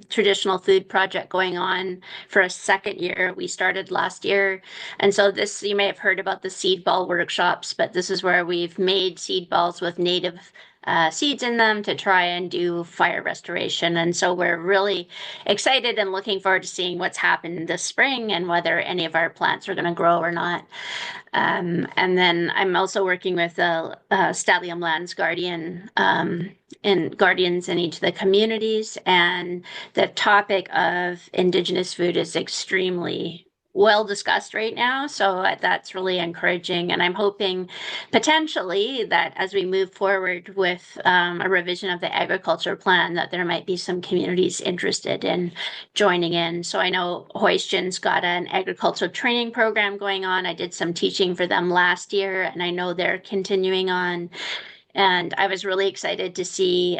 Speaker 3: traditional food project going on for a second year. We started last year. And so this, you may have heard about the seed ball workshops, but this is where we've made seed balls with native seeds in them to try and do fire restoration. And so we're really excited and looking forward to seeing what's happened this spring and whether any of our plants are going to grow or not. And then I'm also working with the Statlium Lands Guardian and guardians in each of the communities. And the topic of Indigenous food is extremely well discussed right now. So that's really encouraging. And I'm hoping potentially that as we move forward with a revision of the agriculture plan, that there might be some communities interested in joining in. So I know Hoiston's got an agricultural training program going on. I did some teaching for them last year, and I know they're continuing on. And I was really excited to see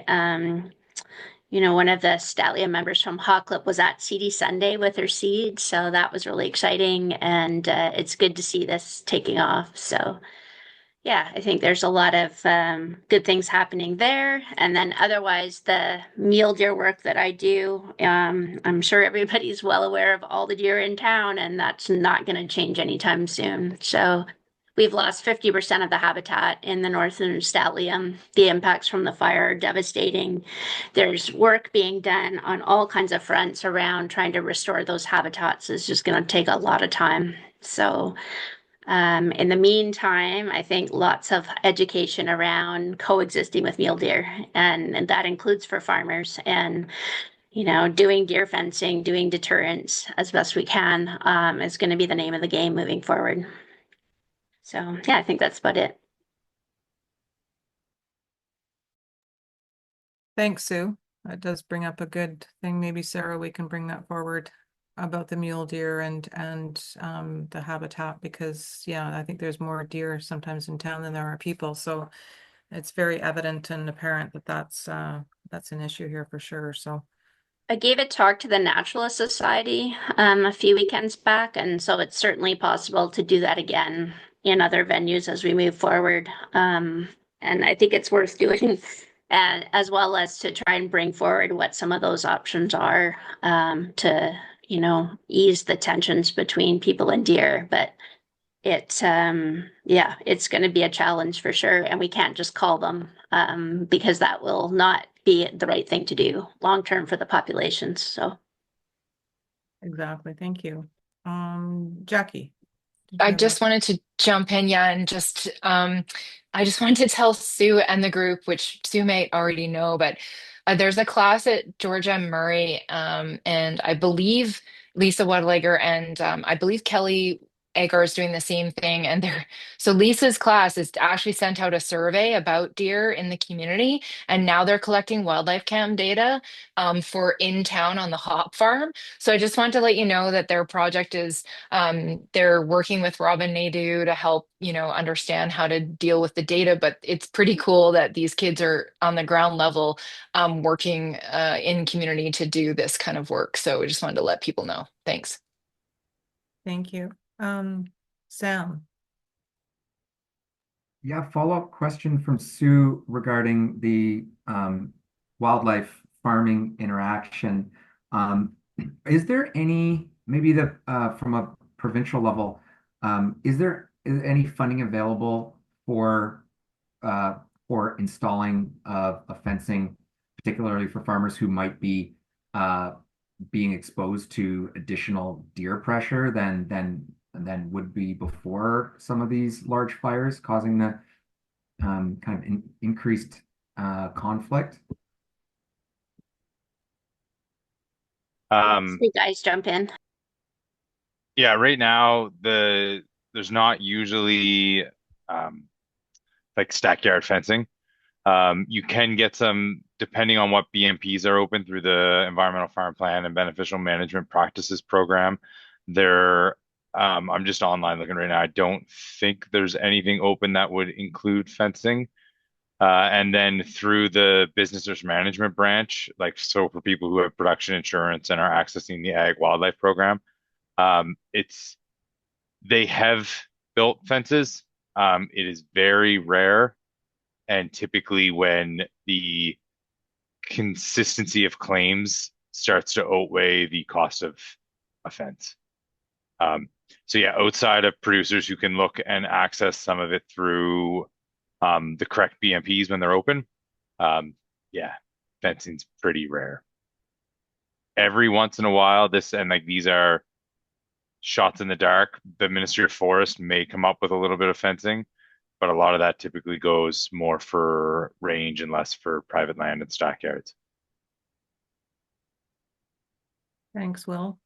Speaker 3: one of the Stallion members from Hawklip was at CD Sunday with her seeds. So that was really exciting. And it's good to see this taking off. So yeah, I think there's a lot of good things happening there. And then otherwise, the mule deer work that I do, I'm sure everybody's well aware of all the deer in town, and that's not going to change anytime soon. So we've lost 50% of the habitat in the northern Statlium. The impacts from the fire are devastating. There's work being done on all kinds of fronts around trying to restore those habitats. It's just going to take a lot of time. So in the meantime, I think lots of education around coexisting with mule deer, and that includes for farmers and doing deer fencing, doing deterrence as best we can is going to be the name of the game moving forward. So yeah, I think that's about it.
Speaker 7: Thanks, Sue. That does bring up a good thing. Maybe Sarah, we can bring that forward about the mule deer and the habitat, because yeah, I think there's more deer sometimes in town than there are people. So it's very evident and apparent that that's an issue here for sure. So
Speaker 3: I gave a talk to the Naturalist Society a few weekends back, and so it's certainly possible to do that again in other venues as we move forward. And I think it's worth doing, and as well as to try and bring forward what some of those options are to ease the tensions between people and deer. But it's it's going to be a challenge for sure, and we can't just call them because that will not be the right thing to do long term for the populations. So
Speaker 7: exactly. Thank you. Jackie.
Speaker 6: I just wanted to jump in, yeah, and just I just wanted to tell Sue and the group, which Sue may already know, but there's a class at Georgia Murray, and I believe Lisa Wadleger and I believe Kelly Agar is doing the same thing. And so Lisa's class has actually sent out a survey about deer in the community, and now they're collecting wildlife cam data for in town on the hop farm. So I just wanted to let you know that their project is they're working with Robin Nadeau to help, understand how to deal with the data, but it's pretty cool that these kids are on the ground level working in community to do this kind of work. So I just wanted to let people know. Thanks.
Speaker 7: Thank you. Sam.
Speaker 9: Yeah, follow-up question from Sue regarding the wildlife farming interaction. Is there any, maybe from a provincial level, is there any funding available for installing a fencing, particularly for farmers who might be being exposed to additional deer pressure than would be before some of these large fires, causing the kind of increased conflict?
Speaker 3: the guys jump in.
Speaker 10: Yeah, right now there's not usually like stackyard fencing. You can get some depending on what BMPs are open through the Environmental Farm Plan and Beneficial Management Practices Program. I'm just online looking right now. I don't think there's anything open that would include fencing. And then through the business risk management branch, like so for people who have production insurance and are accessing the ag wildlife program, they have built fences. It is very rare, and typically when the consistency of claims starts to outweigh the cost of a fence. So yeah, outside of producers who can look and access some of it through the correct BMPs when they're open, Yeah, fencing's pretty rare. Every once in a while, these are shots in the dark. The Ministry of Forest may come up with a little bit of fencing, but a lot of that typically goes more for range and less for private land and stockyards.
Speaker 7: Thanks, Will.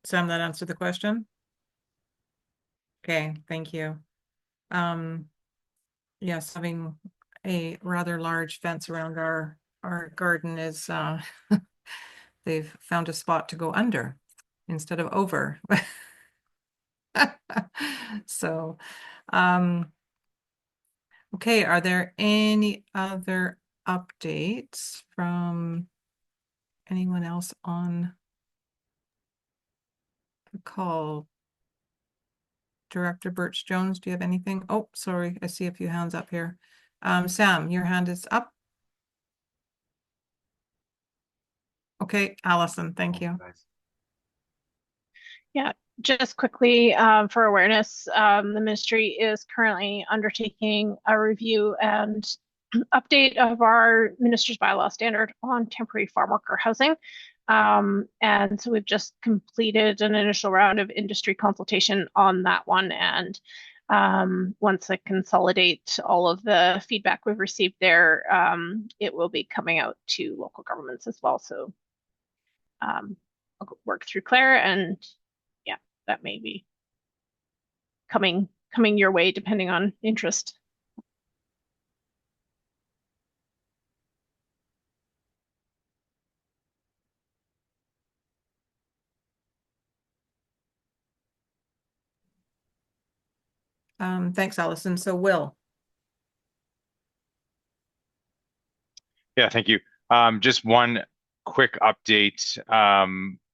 Speaker 7: Sam, that answered the question? Okay, thank you. Yes, having a rather large fence around our garden is they've found a spot to go under instead of over. So, okay, are there any other updates from anyone else on the call? Director Birch Jones, do you have anything? Oh, sorry, I see a few hands up here. Sam, your hand is up. Okay, Allison, thank you.
Speaker 11: Yeah, just quickly for awareness, the ministry is currently undertaking a review and update of our minister's bylaw standard on temporary farm worker housing. And so we've just completed an initial round of industry consultation on that one. And once I consolidate all of the feedback we've received there, it will be coming out to local governments as well. So I'll work through Claire, and yeah, that may be coming your way depending on interest.
Speaker 7: Thanks, Allison. So Will.
Speaker 10: Yeah, thank you. Just one quick update.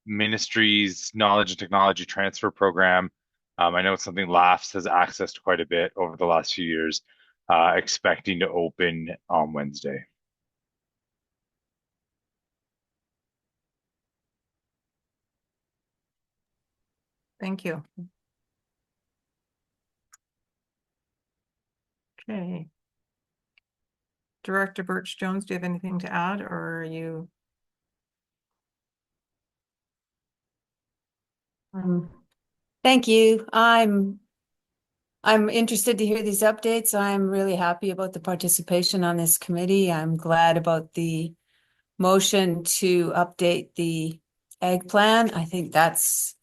Speaker 10: Ministry's Knowledge and Technology Transfer Program. I know it's something LAFS has accessed quite a bit over the last few years, expecting to open on Wednesday.
Speaker 7: Thank you. Okay. Director Birch Jones, do you have anything to add, or are you?
Speaker 5: Thank you. I'm interested to hear these updates. I'm really happy about the participation on this committee. I'm glad about the motion to update the ag plan. I think that's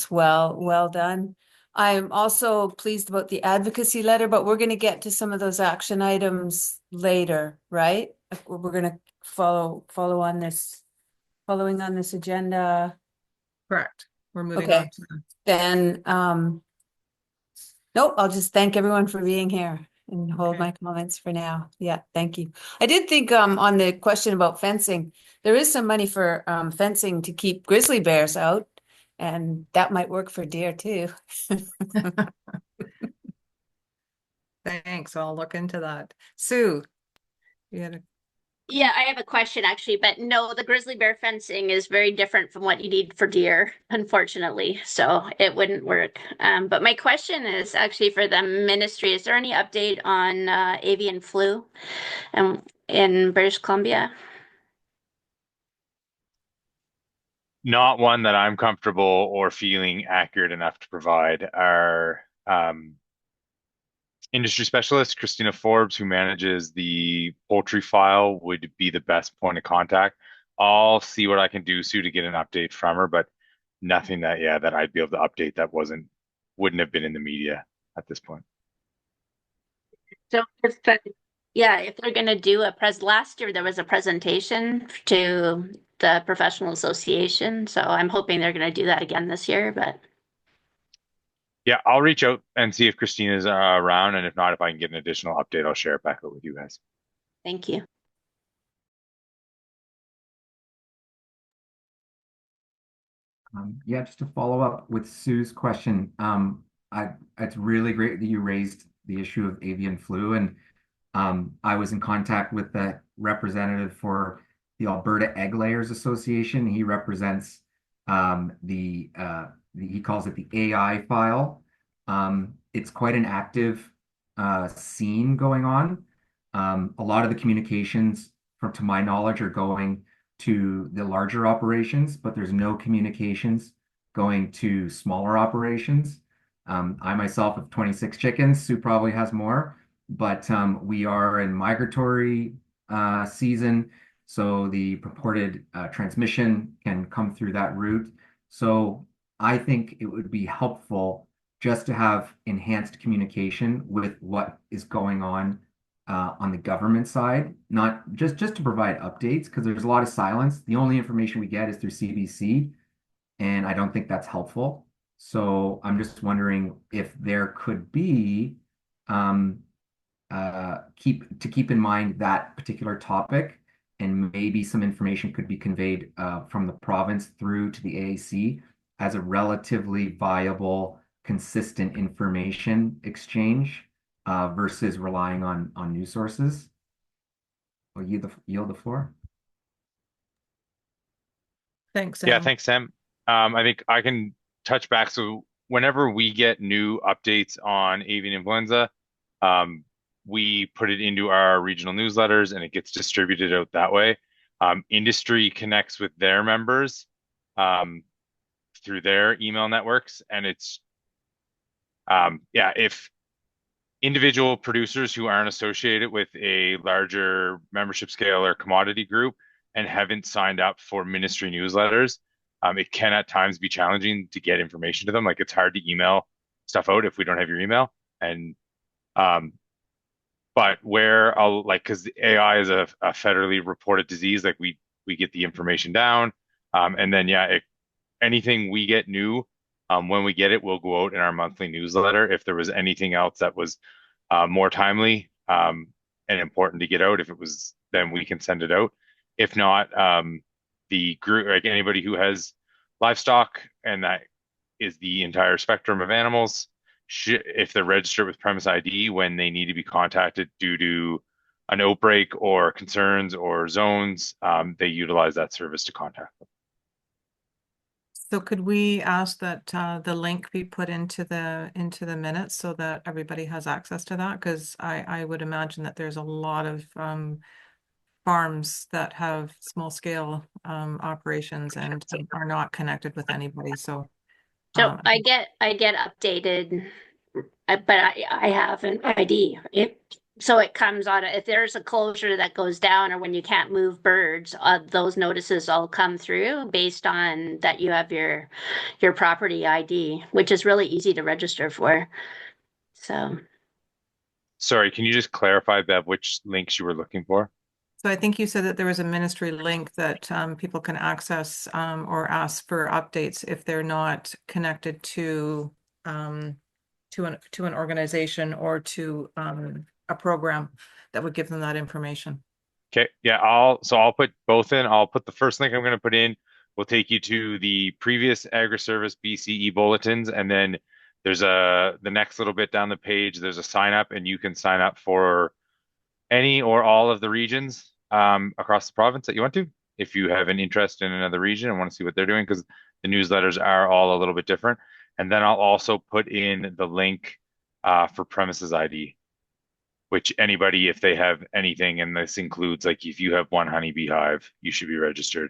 Speaker 5: well done. I'm also pleased about the advocacy letter, but we're going to get to some of those action items later, right? We're going to following on this agenda.
Speaker 7: Correct. We're moving
Speaker 5: Okay.
Speaker 7: on to
Speaker 5: Then, nope, I'll just thank everyone for being here and hold
Speaker 7: Okay.
Speaker 5: my comments for now. Yeah, thank you. I did think on the question about fencing, there is some money for fencing to keep grizzly bears out, and that might work for deer too.
Speaker 7: Thanks. I'll look into that. Sue, you had a
Speaker 3: Yeah, I have a question actually, but no, the grizzly bear fencing is very different from what you need for deer, unfortunately. So it wouldn't work. But my question is actually for the ministry. Is there any update on avian flu in British Columbia?
Speaker 10: Not one that I'm comfortable or feeling accurate enough to provide. Our industry specialist, Christina Forbes, who manages the poultry file, would be the best point of contact. I'll see what I can do, Sue, to get an update from her, but nothing that I'd be able to update that wouldn't have been in the media at this point.
Speaker 3: So if they're going to do last year there was a presentation to the professional association, so I'm hoping they're going to do that again this year, but
Speaker 10: Yeah, I'll reach out and see if Christina's around, and if not, if I can get an additional update, I'll share it back out with you guys.
Speaker 3: thank you.
Speaker 9: Yeah, just to follow up with Sue's question, it's really great that you raised the issue of avian flu, and I was in contact with the representative for the Alberta Egg Layers Association. He represents he calls it the AI file. It's quite an active scene going on. A lot of the communications, from to my knowledge, are going to the larger operations, but there's no communications going to smaller operations. I myself have 26 chickens. Sue probably has more, but we are in migratory season, so the purported transmission can come through that route. So I think it would be helpful just to have enhanced communication with what is going on the government side, not just to provide updates, because there's a lot of silence. The only information we get is through CBC, and I don't think that's helpful. So I'm just wondering if there could be um, keep in mind that particular topic, and maybe some information could be conveyed from the province through to the AAC as a relatively viable, consistent information exchange versus relying on news sources. I'll yield the floor.
Speaker 7: Thanks,
Speaker 10: Yeah,
Speaker 7: Sam.
Speaker 10: thanks, Sam. I think I can touch back. So whenever we get new updates on avian influenza, we put it into our regional newsletters and it gets distributed out that way. Industry connects with their members through their email networks, and it's yeah, if individual producers who aren't associated with a larger membership scale or commodity group and haven't signed up for ministry newsletters, it can at times be challenging to get information to them. Like it's hard to email stuff out if we don't have your email. And but where I'll like, because AI is a federally reported disease, like we get the information down, and then yeah, anything we get new, when we get it, we'll go out in our monthly newsletter. If there was anything else that was more timely and important to get out, if it was, then we can send it out. If not, the group, like anybody who has livestock, and that is the entire spectrum of animals, if they're registered with premise ID, when they need to be contacted due to an outbreak or concerns or zones, they utilize that service to contact them.
Speaker 7: So could we ask that the link be put into the minutes so that everybody has access to that? Because I would imagine that there's a lot of farms that have small scale operations and are not connected with anybody. So
Speaker 3: So I get updated, but I have an ID. So it comes on, if there's a closure that goes down or when you can't move birds, those notices all come through based on that you have your property ID, which is really easy to register for. So
Speaker 10: Sorry, can you just clarify, Bev, which links you were looking for?
Speaker 7: I think you said that there was a ministry link that people can access or ask for updates if they're not connected to an organization or to a program that would give them that information.
Speaker 10: Okay, yeah, I'll put both in. I'll put the first link I'm going to put in will take you to the previous AgriService BCE bulletins, and then there's the next little bit down the page, there's a sign up, and you can sign up for any or all of the regions across the province that you want to. If you have an interest in another region and want to see what they're doing, because the newsletters are all a little bit different. And then I'll also put in the link for premises ID, which anybody, if they have anything, and this includes like if you have one honeybee hive, you should be registered.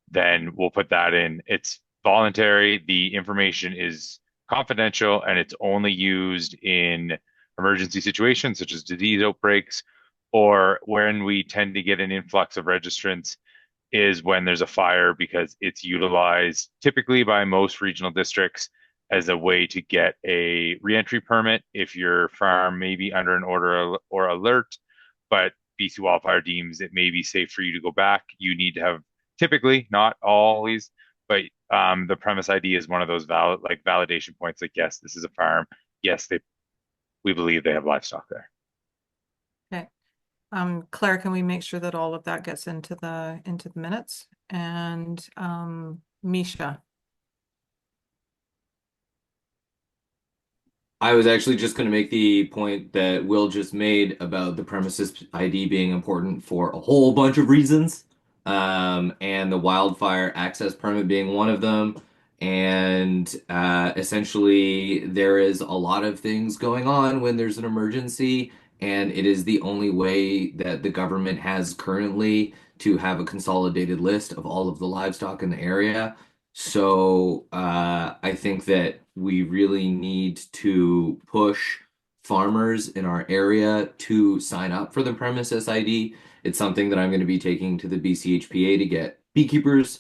Speaker 10: Then we'll put that in. It's voluntary. The information is confidential, and it's only used in emergency situations such as disease outbreaks, or when we tend to get an influx of registrants is when there's a fire, because it's utilized typically by most regional districts as a way to get a reentry permit if your farm may be under an order or alert, but BC Wildfire deems it may be safe for you to go back. You need to have, typically, not always, but the premise ID is one of those validation points. Like, yes, this is a farm. Yes, we believe they have livestock there.
Speaker 7: Okay. Claire, can we make sure that all of that gets into the minutes? And Misha.
Speaker 2: I was actually just going to make the point that Will just made about the premises ID being important for a whole bunch of reasons, and the wildfire access permit being one of them. And essentially, there is a lot of things going on when there's an emergency, and it is the only way that the government has currently to have a consolidated list of all of the livestock in the area. So I think that we really need to push farmers in our area to sign up for the premises ID. It's something that I'm going to be taking to the BCHPA to get beekeepers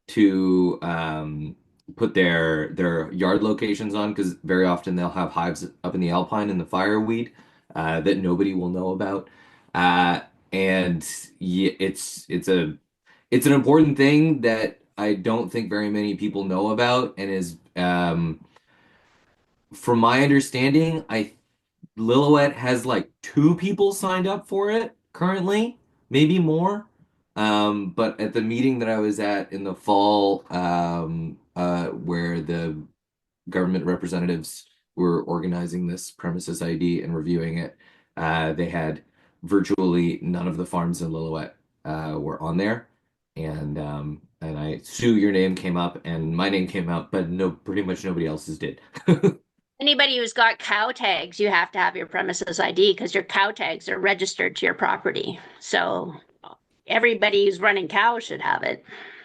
Speaker 2: to put their yard locations on, because very often they'll have hives up in the alpine in the fireweed that nobody will know about. Uh, and yeah, it's an important thing that I don't think very many people know about, and is from my understanding, I Lillooet has like two people signed up for it currently, maybe more. But at the meeting that I was at in the fall, where the government representatives were organizing this premises ID and reviewing it, they had virtually none of the farms in Lillooet were on there. And I Sue, your name came up and my name came up, but no, pretty much nobody else's did.
Speaker 3: Anybody who's got cow tags, you have to have your premises ID because your cow tags are registered to your property. So everybody who's running cows should have it.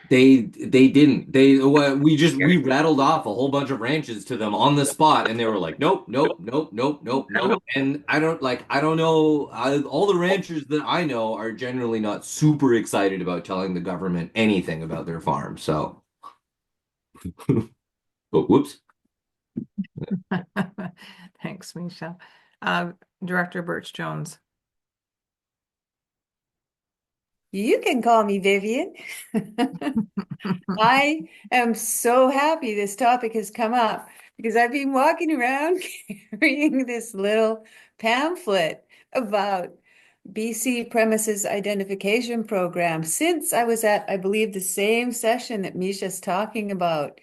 Speaker 2: They didn't. We rattled off a whole bunch of ranches to them on the spot, and they were like, nope, nope, nope, nope, nope, nope. And I don't know. All the ranchers that I know are generally not super excited about telling the government anything about their farm. So, oh, whoops.
Speaker 7: Thanks, Misha. Director Birch Jones.
Speaker 5: You can call me Vivian. I am so happy this topic has come up because I've been walking around carrying this little pamphlet about BC Premises Identification Program since I was at, I believe, the same session that Misha's talking about.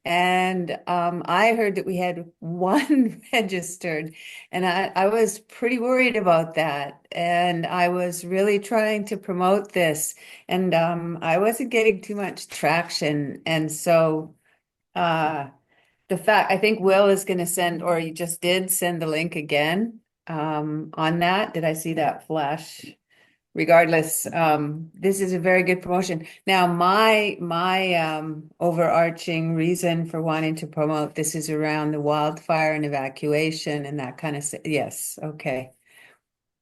Speaker 5: And I heard that we had one registered, and I was pretty worried about that. And I was really trying to promote this, and I wasn't getting too much traction. And so the fact, I think Will is going to send, or he just did send the link again on that. Did I see that flash? Regardless, this is a very good promotion. Now, my overarching reason for wanting to promote this is around the wildfire and evacuation and that kind of yes, okay.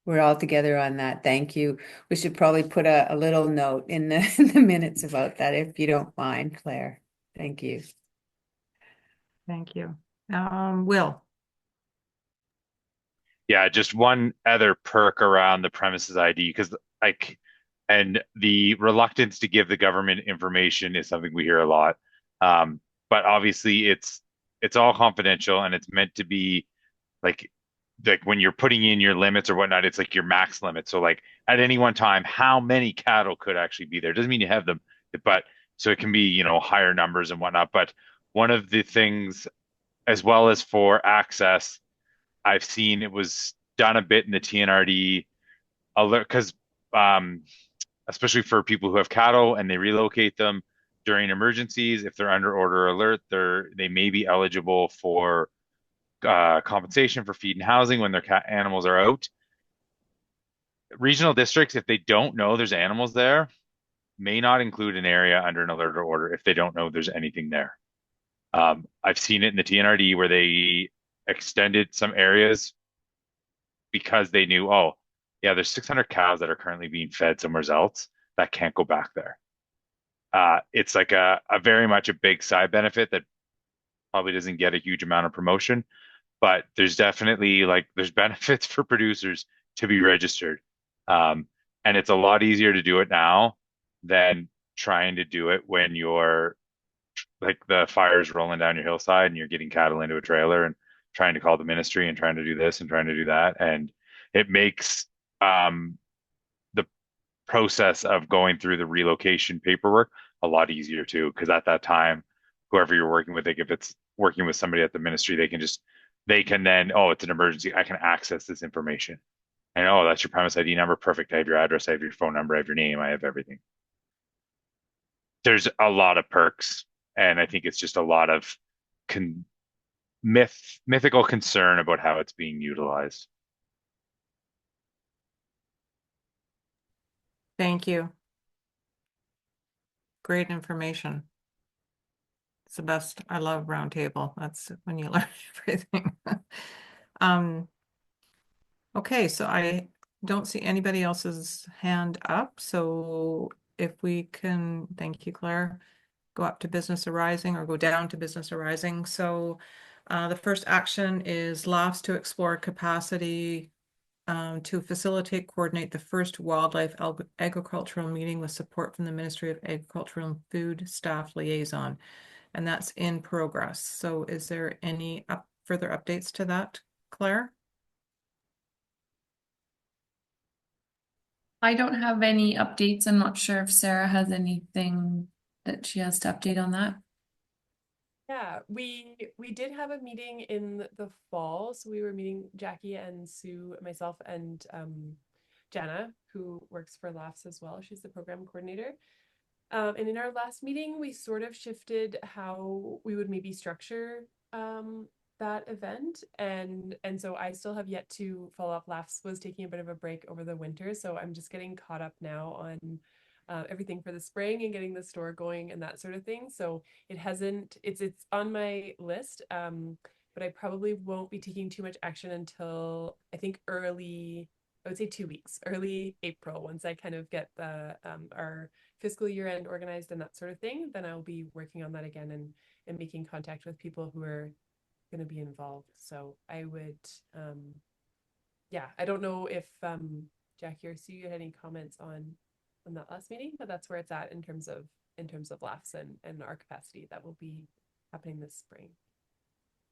Speaker 5: We're all together on that. Thank you. We should probably put a little note in in the minutes about that, if you don't mind, Claire. Thank you.
Speaker 7: Thank you. Will.
Speaker 10: Yeah, just one other perk around the premises ID, because and the reluctance to give the government information is something we hear a lot. But obviously it's all confidential, and it's meant to be like when you're putting in your limits or whatnot, it's like your max limit. So like at any one time, how many cattle could actually be there? Doesn't mean you have them, but so it can be, higher numbers and whatnot. But one of the things, as well as for access, I've seen it was done a bit in the TNRD alert, because especially for people who have cattle and they relocate them during emergencies, if they're under order alert, they may be eligible for compensation for feed and housing when their animals are out. Regional districts, if they don't know there's animals there, may not include an area under an alert or order if they don't know there's anything there. I've seen it in the TNRD where they extended some areas because they knew, oh, yeah, there's 600 cows that are currently being fed somewhere else that can't go back there. It's like a very much a big side benefit that probably doesn't get a huge amount of promotion, but there's definitely there's benefits for producers to be registered. And it's a lot easier to do it now than trying to do it when you're like the fire's rolling down your hillside and you're getting cattle into a trailer and trying to call the ministry and trying to do this and trying to do that. And it makes the process of going through the relocation paperwork a lot easier too, because at that time, whoever you're working with, if it's working with somebody at the ministry, they can then, oh, it's an emergency, I can access this information. And oh, that's your premise ID number. Perfect. I have your address, I have your phone number, I have your name, I have everything. There's a lot of perks, And I think it's just a lot of con mythical concern about how it's being utilized.
Speaker 7: Thank you. Great information. It's the best. I love roundtable. That's when you learn everything. Okay, so I don't see anybody else's hand up. So if we can, thank you, Claire, go up to business arising or go down to business arising. So the first action is LAFs to explore capacity to facilitate, coordinate the first wildlife agricultural meeting with support from the Ministry of Agriculture and Food Staff Liaison. And that's in progress. So is there any further updates to that, Claire?
Speaker 1: I don't have any updates. I'm not sure if Sarah has anything that she has to update on that.
Speaker 4: Yeah, we did have a meeting in the fall. So we were meeting Jackie and Sue, myself, and Jana, who works for LAFS as well. She's the program coordinator. And in our last meeting, we sort of shifted how we would maybe structure that event. And so I still have yet to follow up. LAFS was taking a bit of a break over the winter. So I'm just getting caught up now on everything for the spring and getting the store going and that sort of thing. So it's on my list. But I probably won't be taking too much action until I think I would say 2 weeks, early April, once I kind of get the our fiscal year end organized and that sort of thing. Then I'll be working on that again and making contact with people who are going to be involved. So I would, yeah, I don't know if Jackie or Sue, you had any comments on that last meeting, but that's where it's at in terms of LAFs and our capacity that will be happening this spring.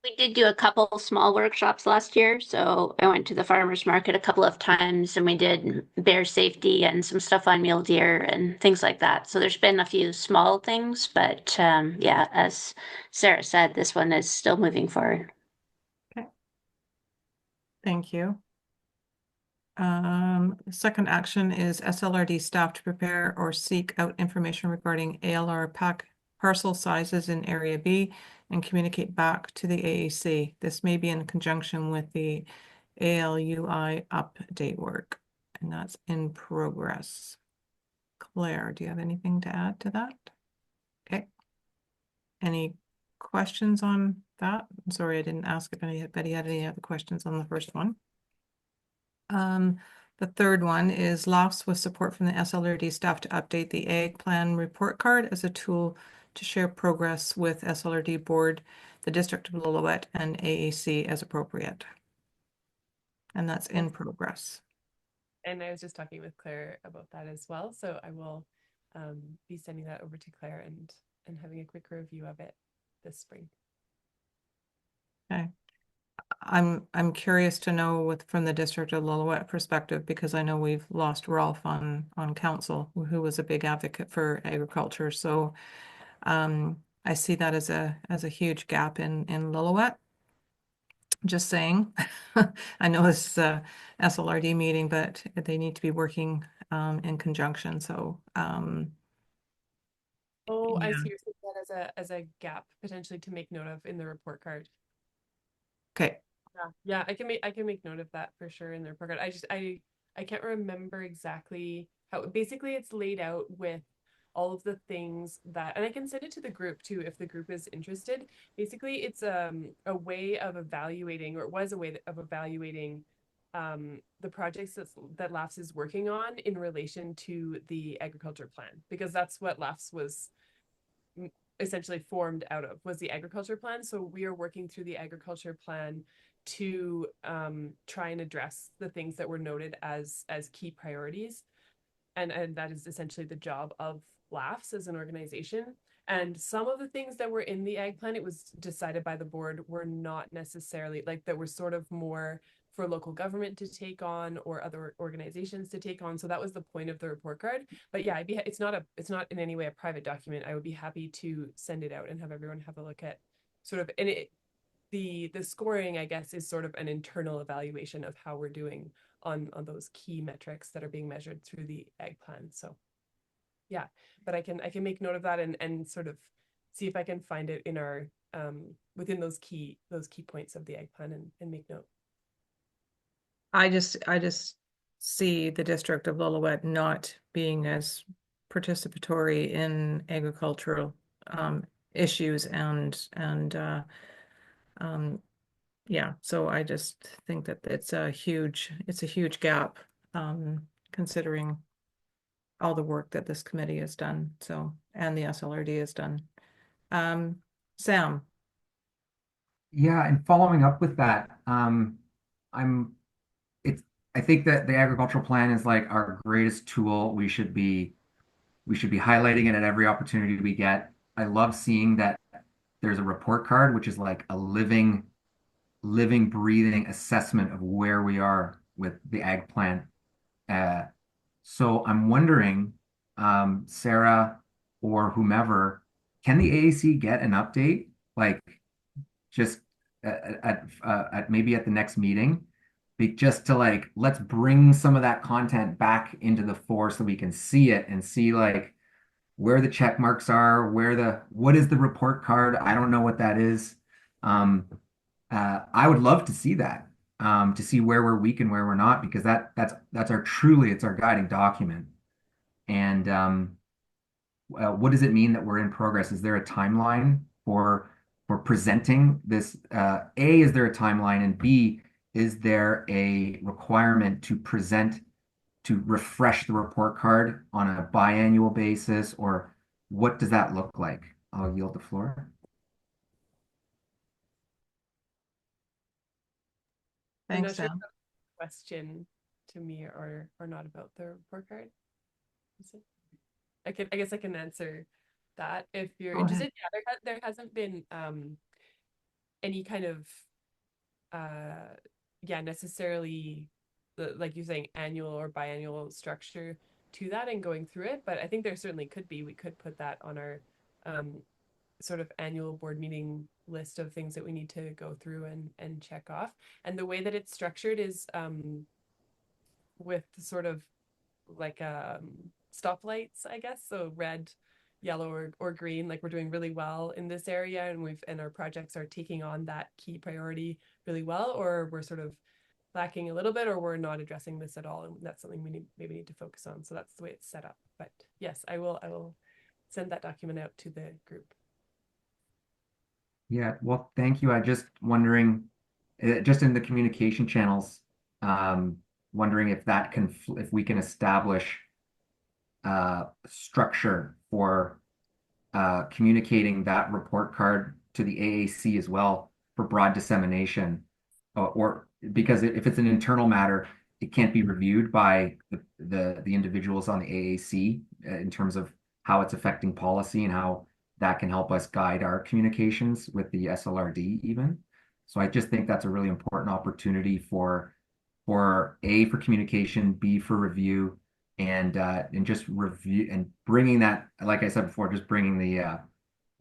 Speaker 3: We did do a couple small workshops last year. So I went to the farmers market a couple of times and we did bear safety and some stuff on mule deer and things like that. So there's been a few small things, but yeah, as Sarah said, this one is still moving forward.
Speaker 7: Okay. Thank you. Second action is SLRD staff to prepare or seek out information regarding ALR parcel sizes in Area B and communicate back to the AAC. This may be in conjunction with the ALUI update work, and that's in progress. Claire, do you have anything to add to that? Okay. Any questions on that? I'm sorry, I didn't ask if anybody had any other questions on the first one. The third one is LAFs with support from the SLRD staff to update the Ag Plan report card as a tool to share progress with SLRD board, the District of Lillooet, and AAC as appropriate. And that's in progress.
Speaker 4: And I was just talking with Claire about that as well. So I will be sending that over to Claire and having a quick review of it this spring.
Speaker 7: Okay. I'm curious to know from the District of Lillooet perspective, because I know we've lost Rolf on council, who was a big advocate for agriculture. So I see that as a huge gap in Lillooet. Just saying. I know it's a SLRD meeting, but they need to be working in conjunction. So
Speaker 4: Oh, I
Speaker 7: yeah.
Speaker 4: see you're saying that as a gap potentially to make note of in the report card.
Speaker 7: Okay.
Speaker 4: Yeah, I can make note of that for sure in the report card. I can't remember exactly how basically it's laid out with all of the things that, and I can send it to the group too if the group is interested. Basically, it's a way of evaluating, or it was a way of evaluating the projects that LAFS is working on in relation to the agriculture plan, because that's what LAFS was essentially formed out of, was the agriculture plan. So we are working through the agriculture plan to try and address the things that were noted as key priorities. And that is essentially the job of LAFS as an organization. And some of the things that were in the ag plan, it was decided by the board, were not necessarily like, that were sort of more for local government to take on or other organizations to take on. So that was the point of the report card. But yeah, it's not in any way a private document. I would be happy to send it out and have everyone have a look at sort of, and the scoring, I guess, is sort of an internal evaluation of how we're doing on those key metrics that are being measured through the ag plan. So yeah, but I can make note of that and sort of see if I can find it in our within those key points of the ag plan and make note.
Speaker 7: I just see the district of Lillooet not being as participatory in agricultural issues and yeah, so I just think that it's a huge gap considering all the work that this committee has done, so, and the SLRD has done. Sam.
Speaker 9: Yeah, and following up with that, I'm it's I think that the agricultural plan is like our greatest tool. We should be highlighting it at every opportunity we get. I love seeing that there's a report card, which is like a living, breathing assessment of where we are with the ag plan. Uh, so I'm wondering, Sarah or whomever, can the AAC get an update, like just at maybe at the next meeting, just to like let's bring some of that content back into the fore so we can see it and see like where the check marks are, what is the report card? I don't know what that is. Um, I would love to see that, to see where we're weak and where we're not, because that's our truly it's our guiding document. And what does it mean that we're in progress? Is there a timeline for presenting this? A, is there a timeline? And B, is there a requirement to present to refresh the report card on a biannual basis, or what does that look like? I'll yield the floor.
Speaker 4: I'm
Speaker 7: Thanks,
Speaker 4: not sure if
Speaker 7: Sam.
Speaker 4: that's a question to me or not about the report card. I guess I can answer that if you're
Speaker 7: Go
Speaker 4: interested.
Speaker 7: ahead.
Speaker 4: Yeah, there hasn't been any kind of necessarily like you're saying annual or biannual structure to that and going through it, but I think there certainly could be. We could put that on our sort of annual board meeting list of things that we need to go through and check off. And the way that it's structured is with sort of like stoplights, I guess. So red, yellow, or green, like we're doing really well in this area and our projects are taking on that key priority really well, or we're sort of lacking a little bit, or we're not addressing this at all. And that's something we maybe need to focus on. So that's the way it's set up. But yes, I will send that document out to the group.
Speaker 9: Yeah, well, thank you. I just wondering, just in the communication channels, wondering if we can establish structure for communicating that report card to the AAC as well for broad dissemination, or because if it's an internal matter, it can't be reviewed by the individuals on the AAC in terms of how it's affecting policy and how that can help us guide our communications with the SLRD even. So I just think that's a really important opportunity for A, for communication, B, for review, and just review and bringing that, like I said before, just bringing the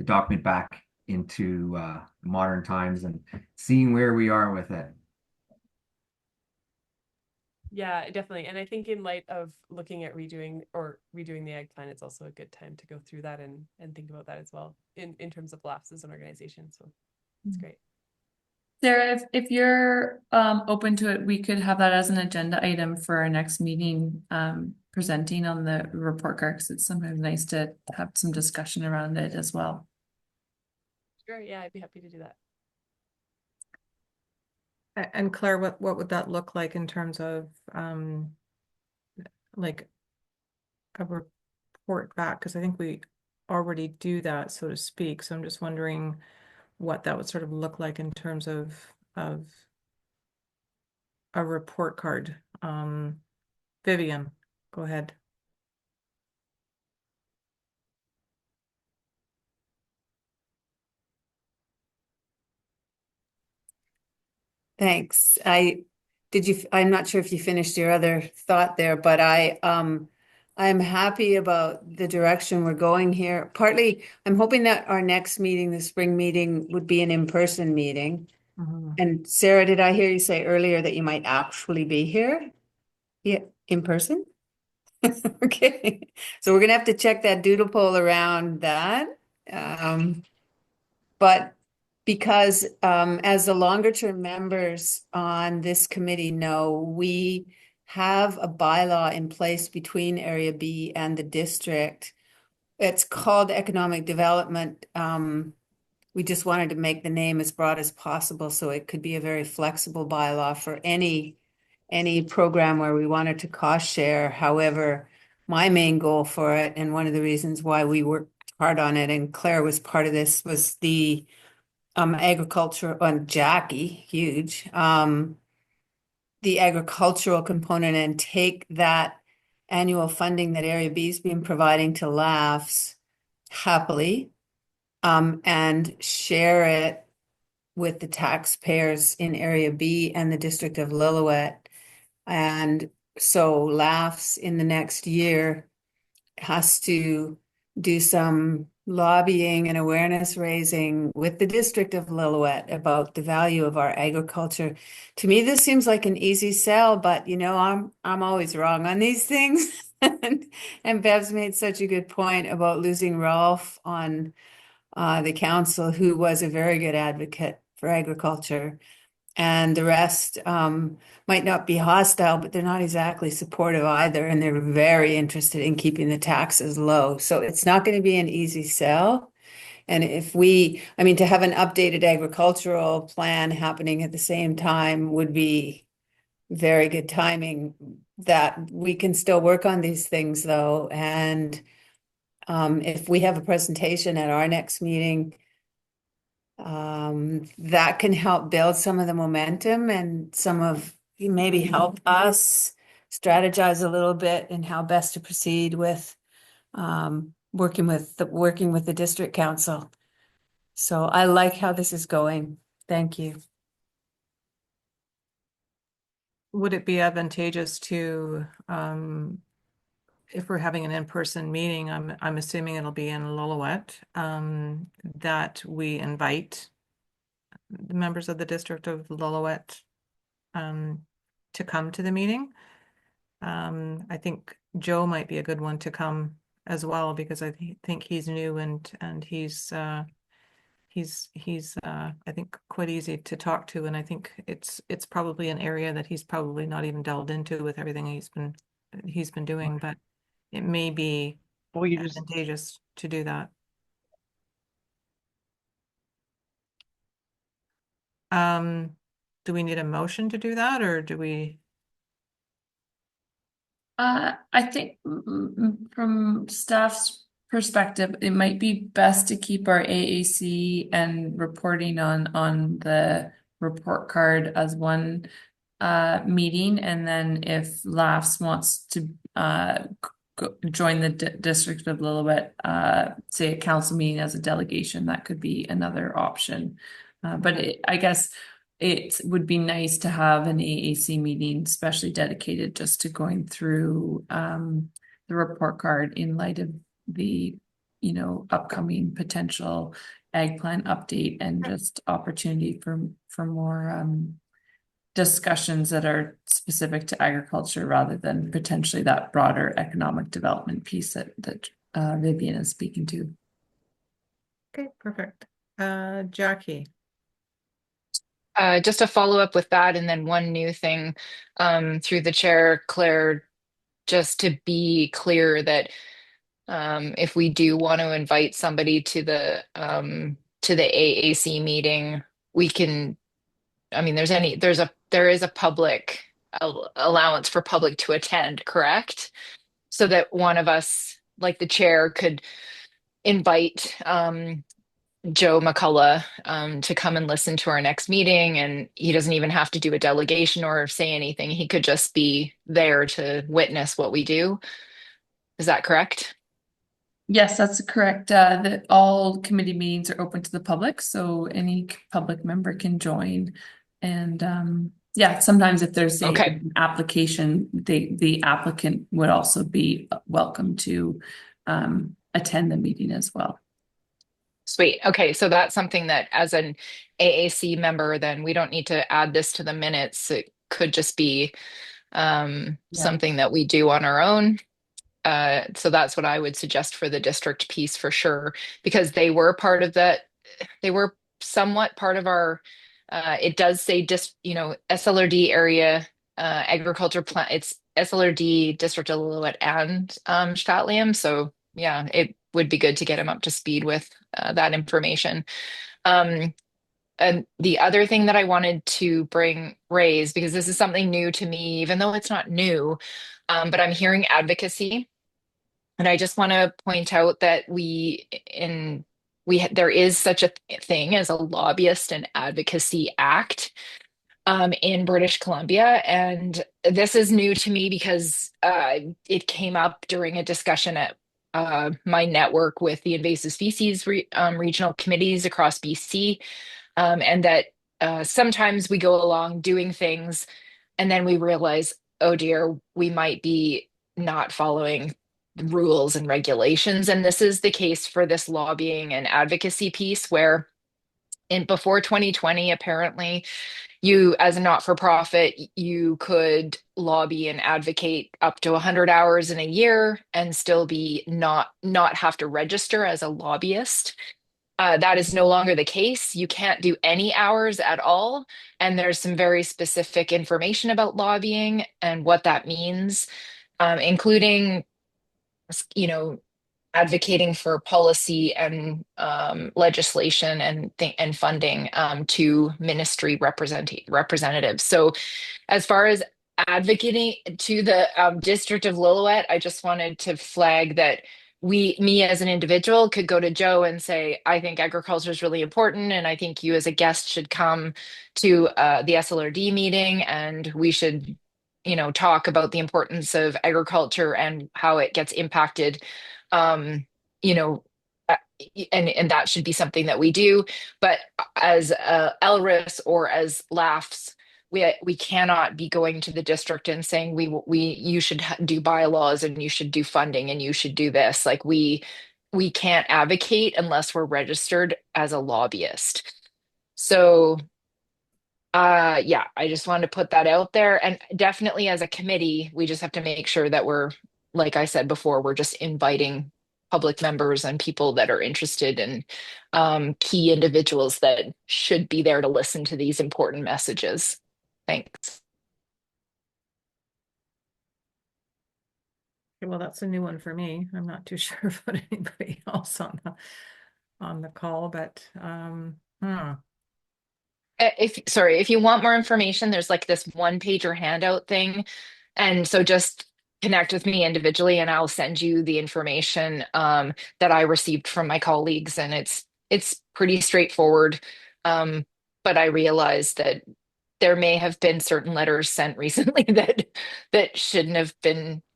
Speaker 9: document back into modern times and seeing where we are with it.
Speaker 4: Yeah, definitely. And I think in light of looking at redoing the ag plan, it's also a good time to go through that and think about that as well in terms of LAFs as an organization. So it's great.
Speaker 1: Sarah, if you're open to it, we could have that as an agenda item for our next meeting, presenting on the report card, because it's sometimes nice to have some discussion around it as well.
Speaker 4: Sure, yeah, I'd be happy to do that.
Speaker 7: And Claire, what would that look like in terms of like a report back? Because I think we already do that, so to speak. So I'm just wondering what that would sort of look like in terms of a report card. Vivian, go ahead.
Speaker 5: Thanks. I'm not sure if you finished your other thought there, but I'm happy about the direction we're going here. Partly, I'm hoping that our next meeting, the spring meeting, would be an in-person meeting. And Sarah, did I hear you say earlier that you might actually be here? Yeah, in person? Okay. So we're gonna have to check that doodle poll around that. But because as the longer term members on this committee know, we have a bylaw in place between Area B and the district. It's called economic development. We just wanted to make the name as broad as possible so it could be a very flexible bylaw for any program where we wanted to cost share. However, my main goal for it, and one of the reasons why we worked hard on it, and Claire was part of this, was the agriculture on Jackie, huge, the agricultural component, and take that annual funding that Area B's been providing to LAFs happily, and share it with the taxpayers in Area B and the District of Lillooet. And so LAFs in the next year has to do some lobbying and awareness raising with the District of Lillooet about the value of our agriculture. To me, this seems like an easy sell, but I'm always wrong on these things. And Bev's made such a good point about losing Rolf on the council, who was a very good advocate for agriculture. And the rest might not be hostile, but they're not exactly supportive either. And they're very interested in keeping the taxes low. So it's not going to be an easy sell. And to have an updated agricultural plan happening at the same time would be very good timing. That we can still work on these things though. And if we have a presentation at our next meeting, that can help build some of the momentum and maybe help us strategize a little bit in how best to proceed with working with the district council. So I like how this is going. Thank you.
Speaker 7: Would it be advantageous to, if we're having an in-person meeting, I'm assuming it'll be in Lillooet, that we invite the members of the District of Lillooet to come to the meeting? I think Joe might be a good one to come as well, because I think he's new and he's I think quite easy to talk to, and I think it's probably an area that he's probably not even delved into with everything he's been doing, but it may be advantageous to do that. Do we need a motion to do that, or do we?
Speaker 1: I think from staff's perspective, it might be best to keep our AAC and reporting on the report card as one meeting, and then if LAFS wants to join the District of Lillooet, say a council meeting as a delegation, that could be another option. But I guess it would be nice to have an AAC meeting, especially dedicated just to going through the report card in light of the upcoming potential ag plan update, and just opportunity for more discussions that are specific to agriculture rather than potentially that broader economic development piece that Vivian is speaking to.
Speaker 7: Okay, perfect. Jackie.
Speaker 6: Just a follow up with that, and then one new thing through the chair, Claire, just to be clear that if we do want to invite somebody to the AAC meeting, we can. I mean, there is a public allowance for public to attend, correct? So that one of us, like the chair, could invite Joe McCullough to come and listen to our next meeting, and he doesn't even have to do a delegation or say anything. He could just be there to witness what we do. Is that correct?
Speaker 1: Yes, that's correct. That all committee meetings are open to the public, so any public member can join. And yeah, sometimes if there's an application, the applicant would also be welcome to attend the meeting as well.
Speaker 6: Sweet. Okay, so that's something that as an AAC member, then we don't need to add this to the minutes. It could just be something that we do on our own. So that's what I would suggest for the district piece for sure, because they were part of that. They were somewhat part of our, it does say just, SLRD area, agriculture plant, it's SLRD District of Lillooet and Stadtlium. So yeah, it would be good to get him up to speed with that information. Um, and the other thing that I wanted to raise, because this is something new to me, even though it's not new, but I'm hearing advocacy. And I just want to point out that there is such a thing as a lobbyist and advocacy act in British Columbia, and this is new to me because it came up during a discussion at my network with the invasive species regional committees across BC, and that sometimes we go along doing things, and then we realize, oh dear, we might be not following rules and regulations. And this is the case for this lobbying and advocacy piece where before 2020, apparently, you as a not-for-profit, you could lobby and advocate up to 100 hours in a year and still be not have to register as a lobbyist. That is no longer the case. You can't do any hours at all. And there's some very specific information about lobbying and what that means, including, you know, advocating for policy and legislation and funding to ministry representatives. So as far as advocating to the District of Lillooet, I just wanted to flag that me as an individual could go to Joe and say, I think agriculture is really important, and I think you as a guest should come to the SLRD meeting, and we should, talk about the importance of agriculture and how it gets impacted. Um, you know, uh, and that should be something that we do. But as LRIS or as LAFs, we cannot be going to the district and saying you should do bylaws and you should do funding and you should do this. Like we can't advocate unless we're registered as a lobbyist. So yeah, I just wanted to put that out there. And definitely as a committee, we just have to make sure that we're, like I said before, we're just inviting public members and people that are interested and key individuals that should be there to listen to these important messages. Thanks.
Speaker 7: Well, that's a new one for me. I'm not too sure about anybody else on the call, but
Speaker 6: If you want more information, there's like this one pager handout thing. And so just connect with me individually and I'll send you the information that I received from my colleagues. And it's pretty straightforward. But I realized that there may have been certain letters sent recently that shouldn't have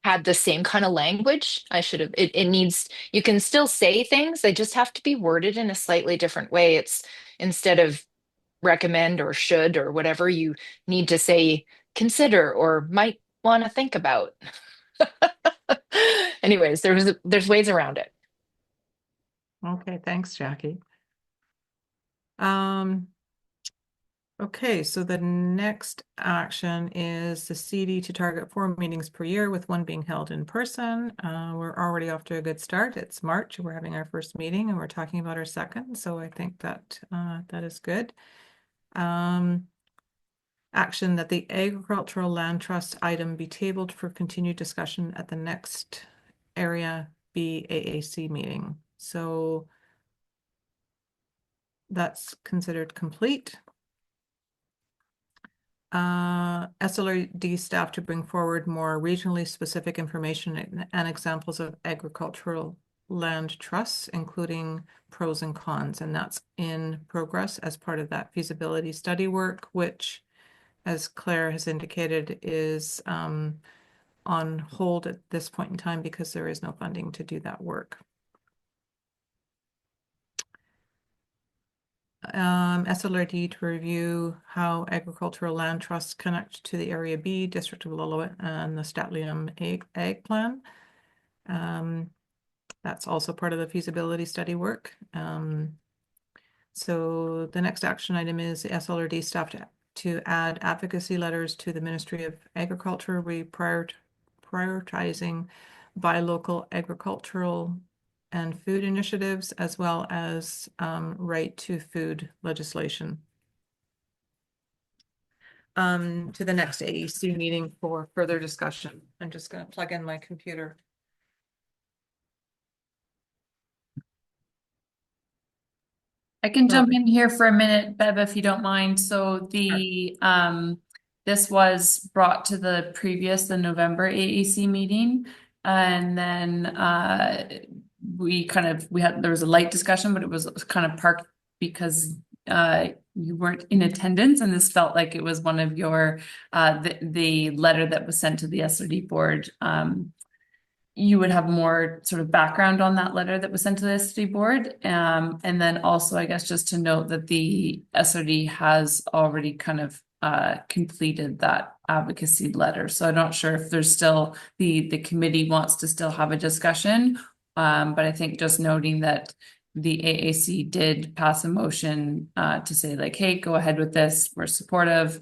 Speaker 6: had the same kind of language. It needs, you can still say things, they just have to be worded in a slightly different way. It's instead of recommend or should or whatever, you need to say consider or might want to think about. Anyways, there's ways around it.
Speaker 7: okay, thanks, Jackie. Okay, so the next action is the CD to target 4 meetings per year, with one being held in person. We're already off to a good start. It's March. We're having our first meeting and we're talking about our second. So I think that that is good. Action that the agricultural land trust item be tabled for continued discussion at the next area BAAC meeting. So that's considered complete. SLRD staff to bring forward more regionally specific information and examples of agricultural land trusts, including pros and cons, and that's in progress as part of that feasibility study work, which, as Claire has indicated, is on hold at this point in time because there is no funding to do that work. SLRD to review how agricultural land trusts connect to the Area B, District of Lillooet, and the Stadtlium Ag Plan. That's also part of the feasibility study work. So the next action item is the SLRD staff to add advocacy letters to the Ministry of Agriculture, prioritizing buy local agricultural and food initiatives, as well as right to food legislation. To the next AEC meeting for further discussion. I'm just going to plug in my computer.
Speaker 1: I can jump in here for a minute, Bev, if you don't mind. So the this was brought to the November AEC meeting, and then there was a light discussion, but it was kind of parked because you weren't in attendance, and this felt like it was one of your the letter that was sent to the SOD board. You would have more sort of background on that letter that was sent to the SOD board. And then also, I guess, just to note that the SOD has already kind of completed that advocacy letter. So I'm not sure if there's still the committee wants to still have a discussion. But I think just noting that the AAC did pass a motion to say like, hey, go ahead with this. We're supportive.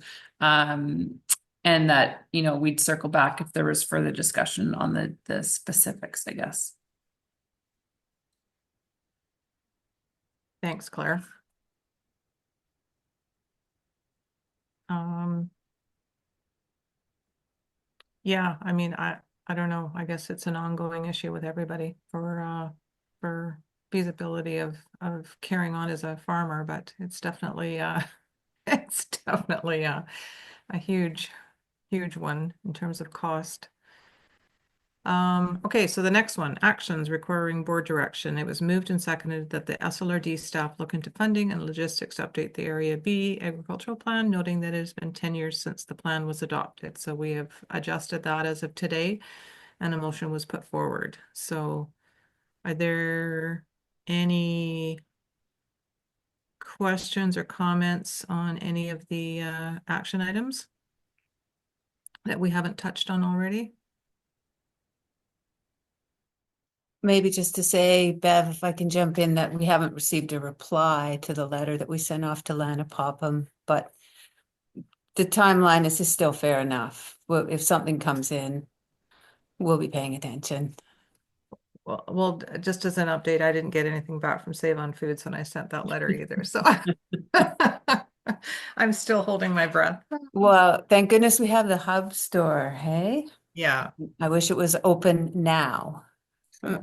Speaker 1: And that, you know, we'd circle back if there was further discussion on the specifics, I guess.
Speaker 7: Thanks, Claire. Yeah, I mean, I don't know. I guess it's an ongoing issue with everybody for feasibility of carrying on as a farmer, but it's definitely it's definitely a huge one in terms of cost. Okay, so the next one, actions requiring board direction. It was moved and seconded that the SLRD staff look into funding and logistics to update the Area B agricultural plan, noting that it has been 10 years since the plan was adopted. So we have adjusted that as of today, and a motion was put forward. So are there any questions or comments on any of the action items that we haven't touched on already?
Speaker 5: Maybe just to say, Bev, if I can jump in, that we haven't received a reply to the letter that we sent off to Lana Popham, but the timeline is still fair enough. Well, if something comes in, we'll be paying attention.
Speaker 7: Well, just as an update, I didn't get anything back from Save on Foods when I sent that letter either, so I'm still holding my breath.
Speaker 5: Well, thank goodness we have the hub store, hey?
Speaker 7: Yeah.
Speaker 5: I wish it was open now.
Speaker 7: I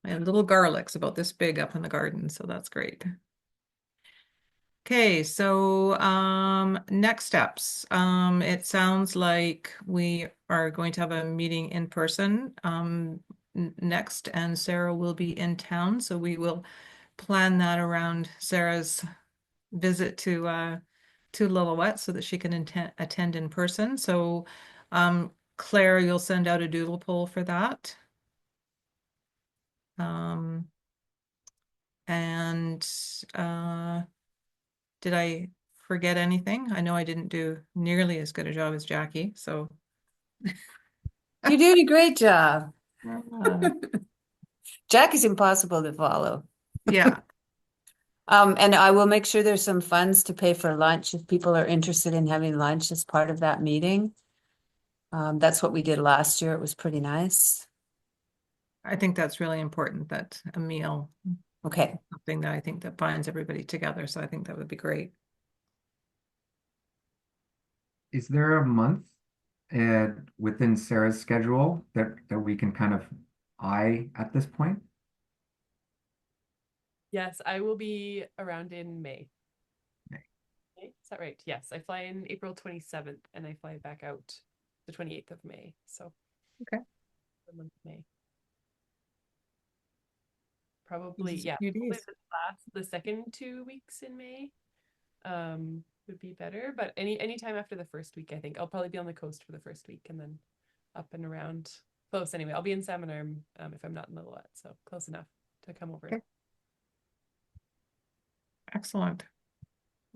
Speaker 7: have little garlics about this big up in the garden, so that's great. Okay, so next steps. It sounds like we are going to have a meeting in person next, and Sarah will be in town, so we will plan that around Sarah's visit to Lillooet so that she can attend in person. So Claire, you'll send out a doodle poll for that. And did I forget anything? I know I didn't do nearly as good a job as Jackie, so.
Speaker 5: You're doing a great job. Jack is impossible to follow.
Speaker 7: Yeah.
Speaker 5: And I will make sure there's some funds to pay for lunch if people are interested in having lunch as part of that meeting. That's what we did last year. It was pretty nice.
Speaker 7: I think that's really important, that a meal.
Speaker 5: Okay.
Speaker 7: Something that I think that binds everybody together. So I think that would be great.
Speaker 9: Is there a month within Sarah's schedule that we can kind of eye at this point?
Speaker 4: Yes, I will be around in May.
Speaker 9: May.
Speaker 4: Is that right? Yes, I fly in April 27th and I fly back out the 28th of May. So
Speaker 7: okay,
Speaker 4: the month of May. Probably, yeah.
Speaker 7: Probably
Speaker 4: the second 2 weeks in May would be better, but any time after the first week, I think I'll probably be on the coast for the first week and then up and around close anyway. I'll be in Salmon Arm if I'm not in Lillooet, so close enough to come over.
Speaker 7: Okay. Excellent.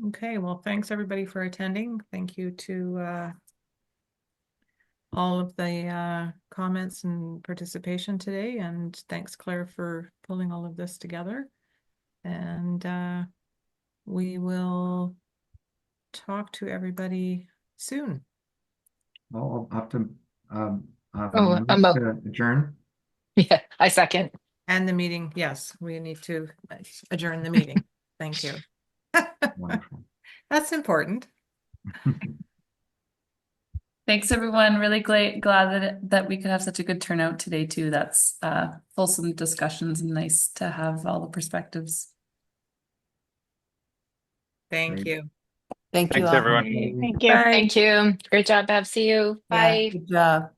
Speaker 7: Okay, well, thanks everybody for attending. Thank you to all of the comments and participation today, and thanks Claire for pulling all of this together. And we will talk to everybody soon.
Speaker 9: Well, I'll have to
Speaker 6: Oh,
Speaker 9: Move to adjourn.
Speaker 6: yeah, I second.
Speaker 7: And the meeting, yes, we need to adjourn the meeting. Thank you.
Speaker 9: Wonderful.
Speaker 7: That's important.
Speaker 1: Thanks, everyone. Really glad that we could have such a good turnout today too. That's fulsome discussions and nice to have all the perspectives.
Speaker 7: Thank
Speaker 9: Great.
Speaker 7: you.
Speaker 5: Thank you
Speaker 10: Thanks,
Speaker 5: all.
Speaker 10: everyone.
Speaker 11: Thank you.
Speaker 7: Bye.
Speaker 6: Thank you. Great job, Bev. See you.
Speaker 5: Yeah,
Speaker 6: Bye.
Speaker 5: good job.